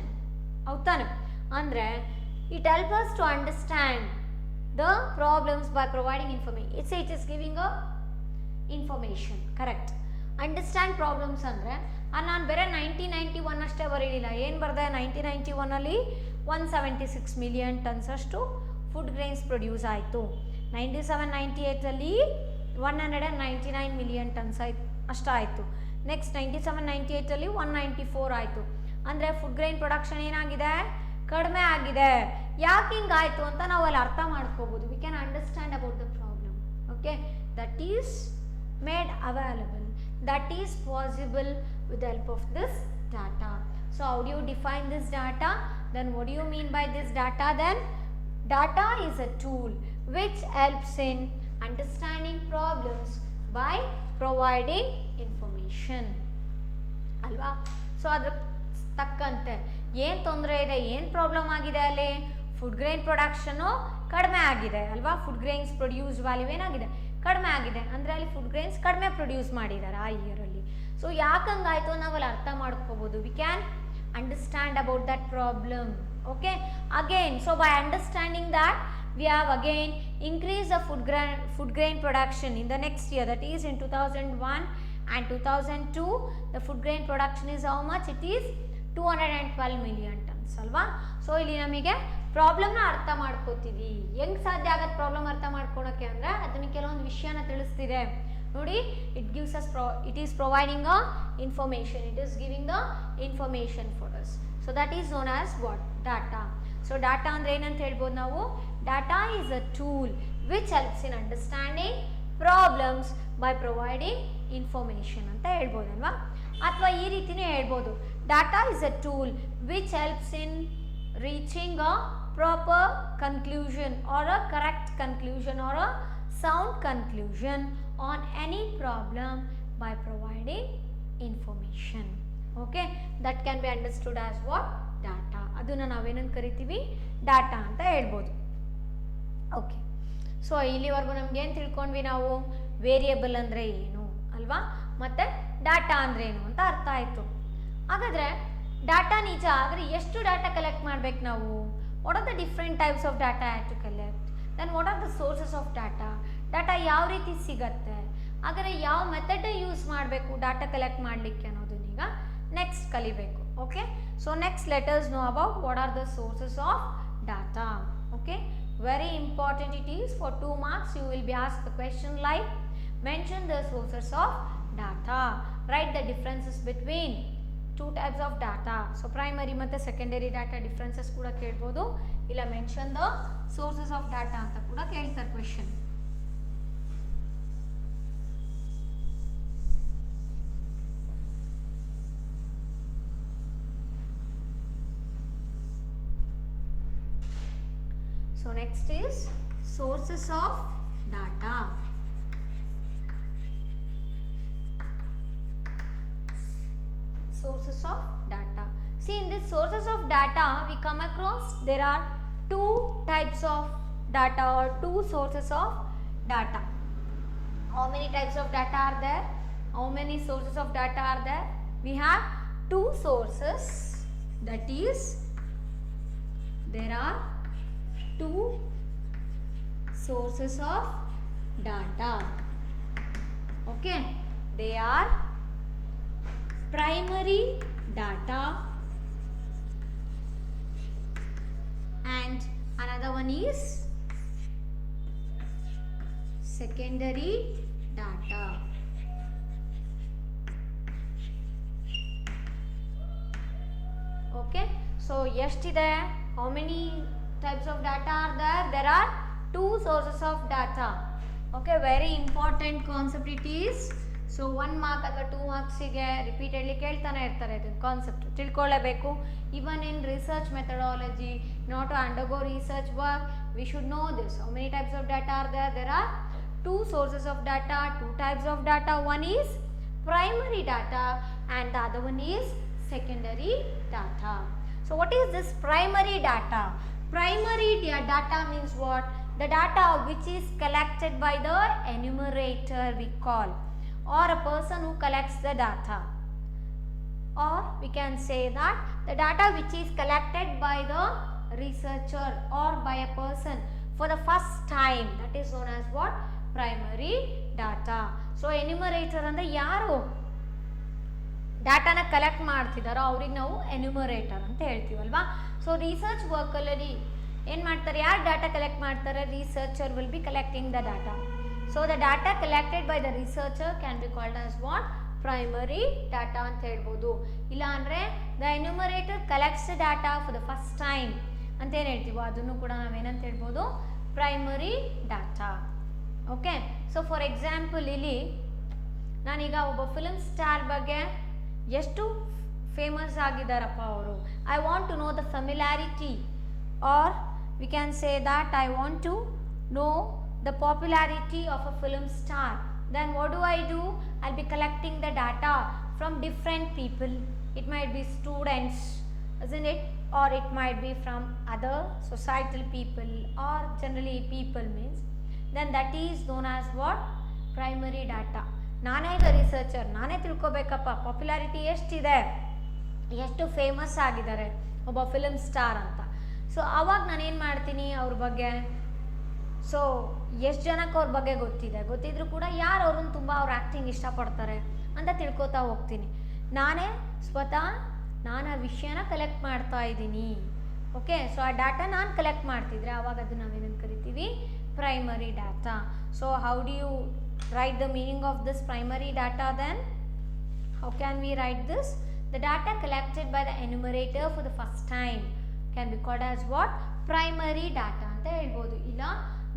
S1: ಹೌದಾನೆ? ಅಂದರೆ it helps us to understand the problems by providing information. It is giving a information. Correct. Understand problems ಅಂದರೆ ನಾನು ಬೇರೆ 1991 ಅಷ್ಟೇ ಬರೀಲಿಲ್ಲ. ಏನು ಬರೆದೆ? 1991 ಅಲ್ಲಿ 176 million tons ಅಷ್ಟು food grains produce ಆಯಿತು. 97-98 ಅಲ್ಲಿ 199 ಮಿಲಿಯನ್ ಟನ್ಸ್ ಅಷ್ಟಾಯಿತು. ನೆಕ್ಸ್ಟ್ 97-98 ಅಲ್ಲಿ 194 ಆಯಿತು. ಅಂದರೆ ಫುಡ್ ಗ್ರೈನ್ ಪ್ರೊಡಕ್ಷನ್ ಏನಾಗಿದೆ? ಕಡಿಮೆ ಆಗಿದೆ. ಯಾಕೆ ಹಿಂಗಾಯಿತು ಅಂತ ನಾವು ಅಲ್ಲಿ ಅರ್ಥ ಮಾಡ್ಕೋಬೋದು. We can understand about the problem. Okay, that is made available, that is possible with the help of this data. So how do you define this data? Then what do you mean by this data? Then data is a tool which helps in understanding problems by providing information ಅಲ್ವಾ? So ಅದ್ರ ತಕ್ಕಂತೆ ಏನು ತೊಂದರೆ ಇದೆ, ಏನು problem ಆಗಿದೆ ಅಲ್ಲಿ? Food grain production ಕಡಿಮೆ ಆಗಿದೆ ಅಲ್ವಾ? ಫುಡ್ ಗ್ರೈನ್ಸ್ ಪ್ರೊಡ್ಯೂಸ್ ವ್ಯಾಲ್ಯೂ ಏನಾಗಿದೆ? ಕಡಿಮೆ ಆಗಿದೆ. ಅಂದರೆ ಅಲ್ಲಿ ಫುಡ್ ಗ್ರೈನ್ಸ್ ಕಡಿಮೆ ಪ್ರೊಡ್ಯೂಸ್ ಮಾಡಿದ್ದಾರೆ ಆ ಇಯರಲ್ಲಿ. ಸೊ ಯಾಕಂಗಾಯಿತು ನಾವಲ್ಲಿ ಅರ್ಥ ಮಾಡ್ಕೋಬೋದು. We can understand about that problem. Okay, again so by understanding that we have again increased the food grain production in the next year, that is in 2001 and 2002. The food grain production is how much? It is 212 million tons ಅಲ್ವಾ? So ಇಲ್ಲಿ ನಮಗೆ ಪ್ರಾಬ್ಲಮ್ನ ಅರ್ಥ ಮಾಡ್ಕೋತೀವಿ. ಹೆಂಗೆ ಸಾಧ್ಯ ಆಗತ್ತೆ problem ಅರ್ಥ ಮಾಡ್ಕೊಳಕ್ಕೆ ಅಂದರೆ ಅದನ್ನು ಕೆಲವೊಂದು ವಿಷಯನ ತಿಳಿಸ್ತಿದೆ ನೋಡಿ. It gives us it is providing a information, it is giving the information for us. So that is known as what? Data. So data ಅಂದರೆ ಏನಂತ ಹೇಳ್ಬೋದು ನಾವು? Data is a tool which helps in understanding problems by providing information ಅಂತ ಹೇಳ್ಬೋದಲ್ವಾ? ಅಥವಾ ಈ ರೀತಿನೇ ಹೇಳ್ಬೋದು, Data is a tool which helps in reaching a proper conclusion or a correct conclusion or a sound conclusion on any problem by providing information. Okay, that can be understood as what? Data. ಅದನ್ನು ನಾವೇನಂತ ಕರಿತೀವಿ? Data ಅಂತ ಹೇಳ್ಬೋದು. Okay, so ಇಲ್ಲಿವರೆಗೂ ನಮ್ಗೆ ಏನು ತಿಳ್ಕೊಂಡ್ವಿ ನಾವು? ವೇರಿಯಬಲ್ ಅಂದರೆ ಏನು ಅಲ್ವಾ, ಮತ್ತು ಡಾಟಾ ಅಂದರೆ ಏನು ಅಂತ ಅರ್ಥ ಆಯಿತು. ಹಾಗಾದರೆ ಡಾಟಾ ನಿಜ ಆದರೆ ಎಷ್ಟು ಡಾಟಾ ಕಲೆಕ್ಟ್ ಮಾಡಬೇಕು ನಾವು? What are the different types of data have to collect? Then what are the sources of data? Data ಯಾವ ರೀತಿ ಸಿಗತ್ತೆ? ಹಾಗಾದರೆ ಯಾವ ಮೆಥಡ್ ಯೂಸ್ ಮಾಡಬೇಕು ಡಾಟಾ ಕಲೆಕ್ಟ್ ಮಾಡಲಿಕ್ಕೆ ಅನ್ನೋದನ್ನೀಗ ನೆಕ್ಸ್ಟ್ ಕಲಿಬೇಕು. Okay, so next let us know about what are the sources of data. Okay, very important it is. For 2 marks you will be asked the question like mention the sources of data, write the differences between 2 types of data. So primary ಮತ್ತು secondary data differences ಕೂಡ ಕೇಳ್ಬೋದು, ಇಲ್ಲ mention the sources of data ಅಂತ ಕೂಡ ಕೇಳ್ತಾರೆ question. So next is sources of data. Sources of data. See, in this sources of data we come across there are two types of data or two sources of data. How many types of data are there? How many sources of data are there? We have two sources, that is there are two sources of data. Okay, they are primary data and another one is secondary data. Okay, so yesterday how many types of data are there? There are two sources of data. Okay, very important concept it is. So 1 mark ಅಥವಾ 2 ಮಾರ್ಕ್ಸಿಗೆ repeatedly ಕೇಳ್ತಾನೆ ಇರ್ತಾರೆ ಇದನ್ನು concept ತಿಳ್ಕೊಳ್ಳೇಬೇಕು. Even in research methodology not to undergo research work we should know this. How many types of data are there? There are two sources of data, two types of data. One is primary data and the other one is secondary data. So what is this primary data? Primary data means what? The data which is collected by the enumerator we call, or a person who collects the data, or we can say that the data which is collected by the researcher or by a person for the first time, that is known as what? Primary data. So enumerator ಅಂದ್ರೆ ಯಾರು ಡಾಟಾನ collect ಮಾಡ್ತಿದ್ದಾರೋ ಅವ್ರಿಗೆ ನಾವು ಎನ್ಯುಮರೇಟರ್ ಅಂತ ಹೇಳ್ತೀವಲ್ವಾ. So research ವರ್ಕಲ್ಲಿ ಏನು ಮಾಡ್ತಾರೆ? ಯಾರು data collect ಮಾಡ್ತಾರೆ? Researcher will be collecting the data. So the data collected by the researcher can be called as what? Primary data ಅಂತ ಹೇಳ್ಬೋದು. ಇಲ್ಲ ಅಂದರೆ the enumerator collects the data for the first time ಅಂತ ಏನು ಹೇಳ್ತೀವೋ ಅದನ್ನು ಕೂಡ ನಾವೇನಂತ ಹೇಳ್ಬೋದು? Primary data. Okay, so for example ಇಲ್ಲಿ ನಾನೀಗ ಒಬ್ಬ ಫಿಲ್ಮ್ ಸ್ಟಾರ್ ಬಗ್ಗೆ ಎಷ್ಟು ಫೇಮಸ್ ಆಗಿದ್ದಾರಪ್ಪ ಅವರು, I want to know the familiarity, or we can say that I want to know the popularity of a film star. Then what do? I'll be collecting the data from different people. It might be students, isn't it? Or it might be from other societal people, or generally people means. Then that is known as what? Primary data. ನಾನೇ ಈಗ researcher, ನಾನೇ ತಿಳ್ಕೊಬೇಕಪ್ಪ popularity ಎಷ್ಟಿದೆ, ಎಷ್ಟು famous ಆಗಿದ್ದಾರೆ ಒಬ್ಬ film star ಅಂತ. So ಆವಾಗ ನಾನೇನು ಮಾಡ್ತೀನಿ ಅವ್ರ ಬಗ್ಗೆ, ಸೊ ಎಷ್ಟು ಜನಕ್ಕೆ ಅವ್ರ ಬಗ್ಗೆ ಗೊತ್ತಿದ್ರೂ ಕೂಡ ಯಾರು ಅವ್ರನ್ನ ತುಂಬ ಅವ್ರ ಆ್ಯಕ್ಟಿಂಗ್ ಇಷ್ಟಪಡ್ತಾರೆ ಅಂತ ತಿಳ್ಕೊತಾ ಹೋಗ್ತೀನಿ. ನಾನೇ ಸ್ವತಃ ನಾನು ಆ ವಿಷಯನ ಕಲೆಕ್ಟ್ ಮಾಡ್ತಾ ಇದ್ದೀನಿ. ಓಕೆ, ಸೊ ಆ ಡಾಟಾ ನಾನು ಕಲೆಕ್ಟ್ ಮಾಡ್ತಿದ್ರೆ ಆವಾಗ ಅದನ್ನು ನಾವೇನಂತ ಕರಿತೀವಿ? Primary data. So how do you write the meaning of this primary data then? How can we write this? The data collected by the enumerator for the first time can be called as what? Primary data ಅಂತ ಹೇಳ್ಬೋದು. ಇಲ್ಲ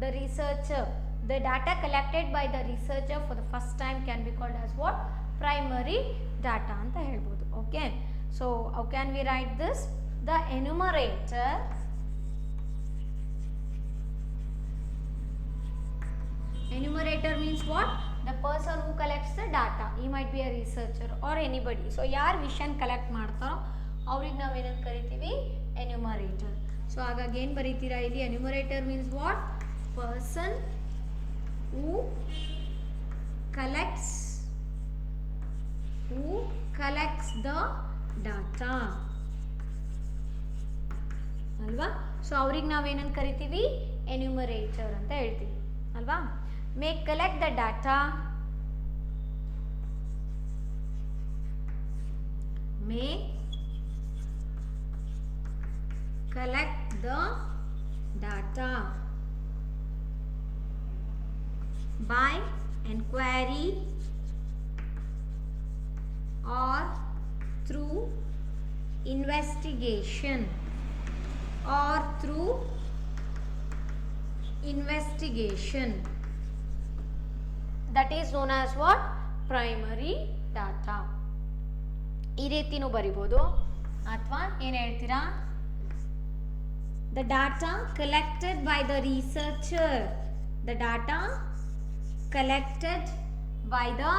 S1: the researcher, the data collected by the researcher for the first time can be called as what? Primary data anta helbodu. Okay, so how can we write this? The enumerator means what? The person who collects the data. He might be a researcher or anybody. So yaar vision collect ಮಾಡ್ತಾರೋ ಅವ್ರಿಗೆ ನಾವು ಏನಂತ ಕರಿತೀವಿ? enumerator. So ಹಾಗಾಗಿ ಏನು ಬರೀತೀರಾ ಇಲ್ಲಿ? enumerator means what? Person who collects the data ಅಲ್ವಾ. So ಅವ್ರಿಗೆ ನಾವೇನಂತ ಕರಿತೀವಿ? ಎನ್ಯುಮರೇಟರ್ ಅಂತ ಹೇಳ್ತೀವಿ ಅಲ್ವಾ. May collect the data, May collect the data by enquiry or through investigation, that is known as what? Primary data. ಈ ರೀತಿನೂ ಬರಿಬೋದು ಅಥವಾ ಏನು ಹೇಳ್ತೀರಾ? The data collected by the researcher. The data collected by the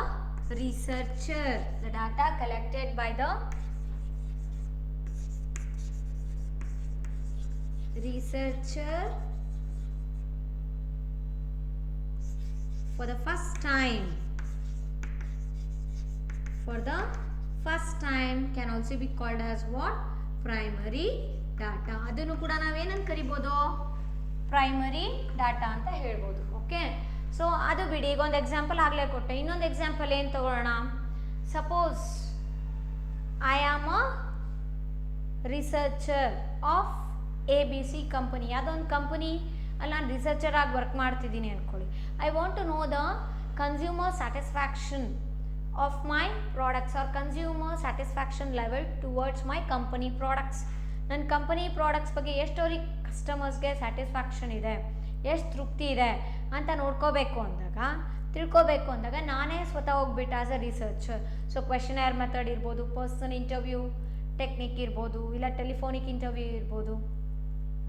S1: researcher. The data collected by the researcher for the first time. For the first time can also be called as what? Primary data. ಅದನ್ನು ಕೂಡ ನಾವೇನಂತ ಕರಿಬೋದು? Primary data ಅಂತ ಹೇಳ್ಬೋದು. Okay, so ಅದು ಬಿಡಿ, ಈಗ ಒಂದು ಎಕ್ಸಾಂಪಲ್ ಆಗಲೇ ಕೊಟ್ಟೆ. ಇನ್ನೊಂದು ಎಕ್ಸಾಂಪಲ್ ಏನು ತಗೊಳ್ಳೋಣ? Suppose I am a researcher of ABC company. ಯಾವುದೊಂದು ಕಂಪನಿ ಅಲ್ಲಿ ನಾನು ರಿಸರ್ಚರ್ ಆಗಿ ವರ್ಕ್ ಮಾಡ್ತಿದ್ದೀನಿ ಅಂದ್ಕೊಳ್ಳಿ. I want to know the consumer satisfaction of my products or consumer satisfaction level towards my company products. ನನ್ನ ಕಂಪನಿ ಪ್ರಾಡಕ್ಟ್ಸ್ ಬಗ್ಗೆ ಎಷ್ಟು ಅವ್ರಿಗೆ ಕಸ್ಟಮರ್ಸ್ಗೆ ಸ್ಯಾಟಿಸ್ಫ್ಯಾಕ್ಷನ್ ಇದೆ, ಎಷ್ಟು ತೃಪ್ತಿ ಇದೆ ಅಂತ ತಿಳ್ಕೊಬೇಕು ಅಂದಾಗ ನಾನೇ ಸ್ವತಃ ಹೋಗ್ಬಿಟ್ಟು as a researcher. So questionnaire method ಇರ್ಬೋದು, ಪರ್ಸನ್ ಇಂಟರ್ವ್ಯೂ ಟೆಕ್ನಿಕ್ ಇರ್ಬೋದು, ಇಲ್ಲ ಟೆಲಿಫೋನಿಕ್ ಇಂಟರ್ವ್ಯೂ ಇರ್ಬೋದು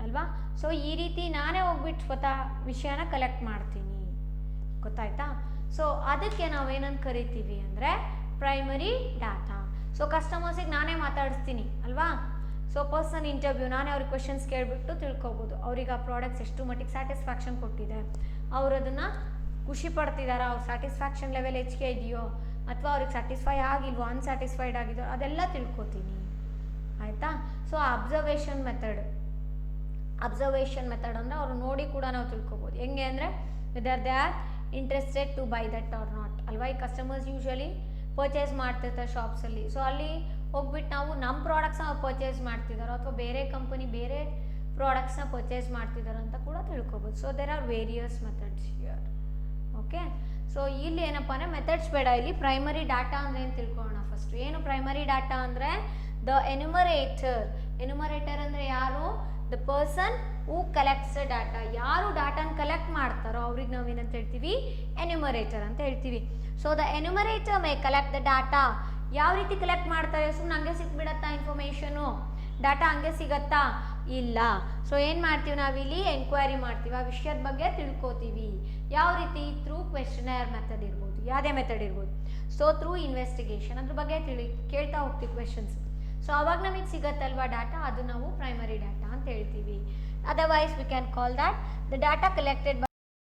S1: ಅಲ್ವಾ. ಸೊ ಈ ರೀತಿ ನಾನೇ ಹೋಗ್ಬಿಟ್ಟು ಸ್ವತಃ ವಿಷಯನ ಕಲೆಕ್ಟ್ ಮಾಡ್ತೀನಿ, ಗೊತ್ತಾಯ್ತಾ? ಸೊ ಅದಕ್ಕೆ ನಾವೇನಂತ ಕರಿತೀವಿ ಅಂದರೆ ಪ್ರೈಮರಿ ಡಾಟಾ. ಸೊ ಕಸ್ಟಮರ್ಸಿಗೆ ನಾನೇ ಮಾತಾಡಿಸ್ತೀನಿ ಅಲ್ವಾ. ಸೊ ಪರ್ಸನ್ ಇಂಟರ್ವ್ಯೂ, ನಾನೇ ಅವ್ರಿಗೆ ಕ್ವೆಶನ್ಸ್ ಕೇಳಿಬಿಟ್ಟು ತಿಳ್ಕೊಬೋದು ಅವ್ರಿಗೆ ಆ ಪ್ರಾಡಕ್ಟ್ಸ್ ಎಷ್ಟು ಮಟ್ಟಿಗೆ ಸ್ಯಾಟಿಸ್ಫ್ಯಾಕ್ಷನ್ ಕೊಟ್ಟಿದೆ, ಅವರು ಅದನ್ನು ಖುಷಿ ಪಡ್ತಿದ್ದಾರಾ, ಅವ್ರ ಸ್ಯಾಟಿಸ್ಫ್ಯಾಕ್ಷನ್ ಲೆವೆಲ್ ಹೆಚ್ಚಿಗೆ ಇದೆಯೋ ಅಥವಾ ಅವ್ರಿಗೆ ಸ್ಯಾಟಿಸ್ಫೈ ಆಗಿಲ್ವೋ, ಅನ್ಸ್ಯಾಟಿಸ್ಫೈಡ್ ಆಗಿದೋ ಅದೆಲ್ಲ ತಿಳ್ಕೊತೀನಿ, ಆಯಿತಾ. ಸೊ ಅಬ್ಸರ್ವೇಷನ್ ಮೆಥಡ್ ಅಂದರೆ ಅವರು ನೋಡಿ ಕೂಡ ನಾವು ತಿಳ್ಕೊಬೋದು. ಹೆಂಗೆ ಅಂದರೆ whether they are interested to buy that or not ಅಲ್ವಾ. ಈ ಕಸ್ಟಮರ್ಸ್ ಯೂಶ್ವಲಿ ಪರ್ಚೇಸ್ ಮಾಡ್ತಿರ್ತಾರೆ ಶಾಪ್ಸಲ್ಲಿ. ಸೊ ಅಲ್ಲಿ ಹೋಗ್ಬಿಟ್ಟು ನಾವು ನಮ್ಮ ಪ್ರಾಡಕ್ಟ್ಸ್ನ ಪರ್ಚೇಸ್ ಮಾಡ್ತಿದ್ದಾರೋ ಅಥವಾ ಬೇರೆ ಕಂಪನಿ ಬೇರೆ ಪ್ರಾಡಕ್ಟ್ಸ್ನ ಪರ್ಚೇಸ್ ಮಾಡ್ತಿದ್ದಾರೋ ಅಂತ ಕೂಡ ತಿಳ್ಕೊಬೋದು. So there are various methods here. Okay, so ಇಲ್ಲಿ ಏನಪ್ಪ ಅಂದರೆ ಮೆಥಡ್ಸ್ ಬೇಡ, ಇಲ್ಲಿ ಪ್ರೈಮರಿ ಡಾಟಾ ಅಂದರೆ ಏನು ತಿಳ್ಕೊಳ್ಳೋಣ ಫಸ್ಟ್. ಏನು ಪ್ರೈಮರಿ ಡಾಟಾ ಅಂದರೆ ದ ಎನ್ಯುಮರೇಟರ್ ಅಂದರೆ ಯಾರು? The person who collects the data. ಯಾರು ಡಾಟಾನ ಕಲೆಕ್ಟ್ ಮಾಡ್ತಾರೋ ಅವ್ರಿಗೆ ನಾವೇನಂತ ಹೇಳ್ತೀವಿ? ಎನ್ಯುಮರೇಟರ್ ಅಂತ ಹೇಳ್ತೀವಿ. So the enumerator may collect the data. ಯಾವ ರೀತಿ ಕಲೆಕ್ಟ್ ಮಾಡ್ತಾರೆ? ಸುಮ್ಮನೆ ಹಂಗೆ ಸಿಕ್ಬಿಡತ್ತಾ ಇನ್ಫಾರ್ಮೇಷನು, ಡಾಟಾ ಹಂಗೆ ಸಿಗತ್ತಾ? ಇಲ್ಲ. ಸೊ ಏನು ಮಾಡ್ತೀವಿ ನಾವಿಲ್ಲಿ? ಎಂಕ್ವೈರಿ ಮಾಡ್ತೀವಿ, ಆ ವಿಷಯದ ಬಗ್ಗೆ ತಿಳ್ಕೊತೀವಿ. ಯಾವ ರೀತಿ? ಥ್ರೂ ಕ್ವೆಶನರ್ ಮೆಥಡ್ ಇರ್ಬೋದು, ಯಾವುದೇ ಮೆಥಡ್ ಇರ್ಬೋದು. ಸೊ ಥ್ರೂ ಇನ್ವೆಸ್ಟಿಗೇಷನ್ ಅದ್ರ ಬಗ್ಗೆ ಕೇಳ್ತಾ ಹೋಗ್ತೀವಿ ಕ್ವೆಶನ್ಸ್. ಸೊ ಅವಾಗ ನಮಗೆ ಸಿಗತ್ತಲ್ವಾ ಡಾಟಾ, ಅದು ನಾವು ಪ್ರೈಮರಿ ಡಾಟಾ ಅಂತ ಹೇಳ್ತೀವಿ. Otherwise we can call that the data collected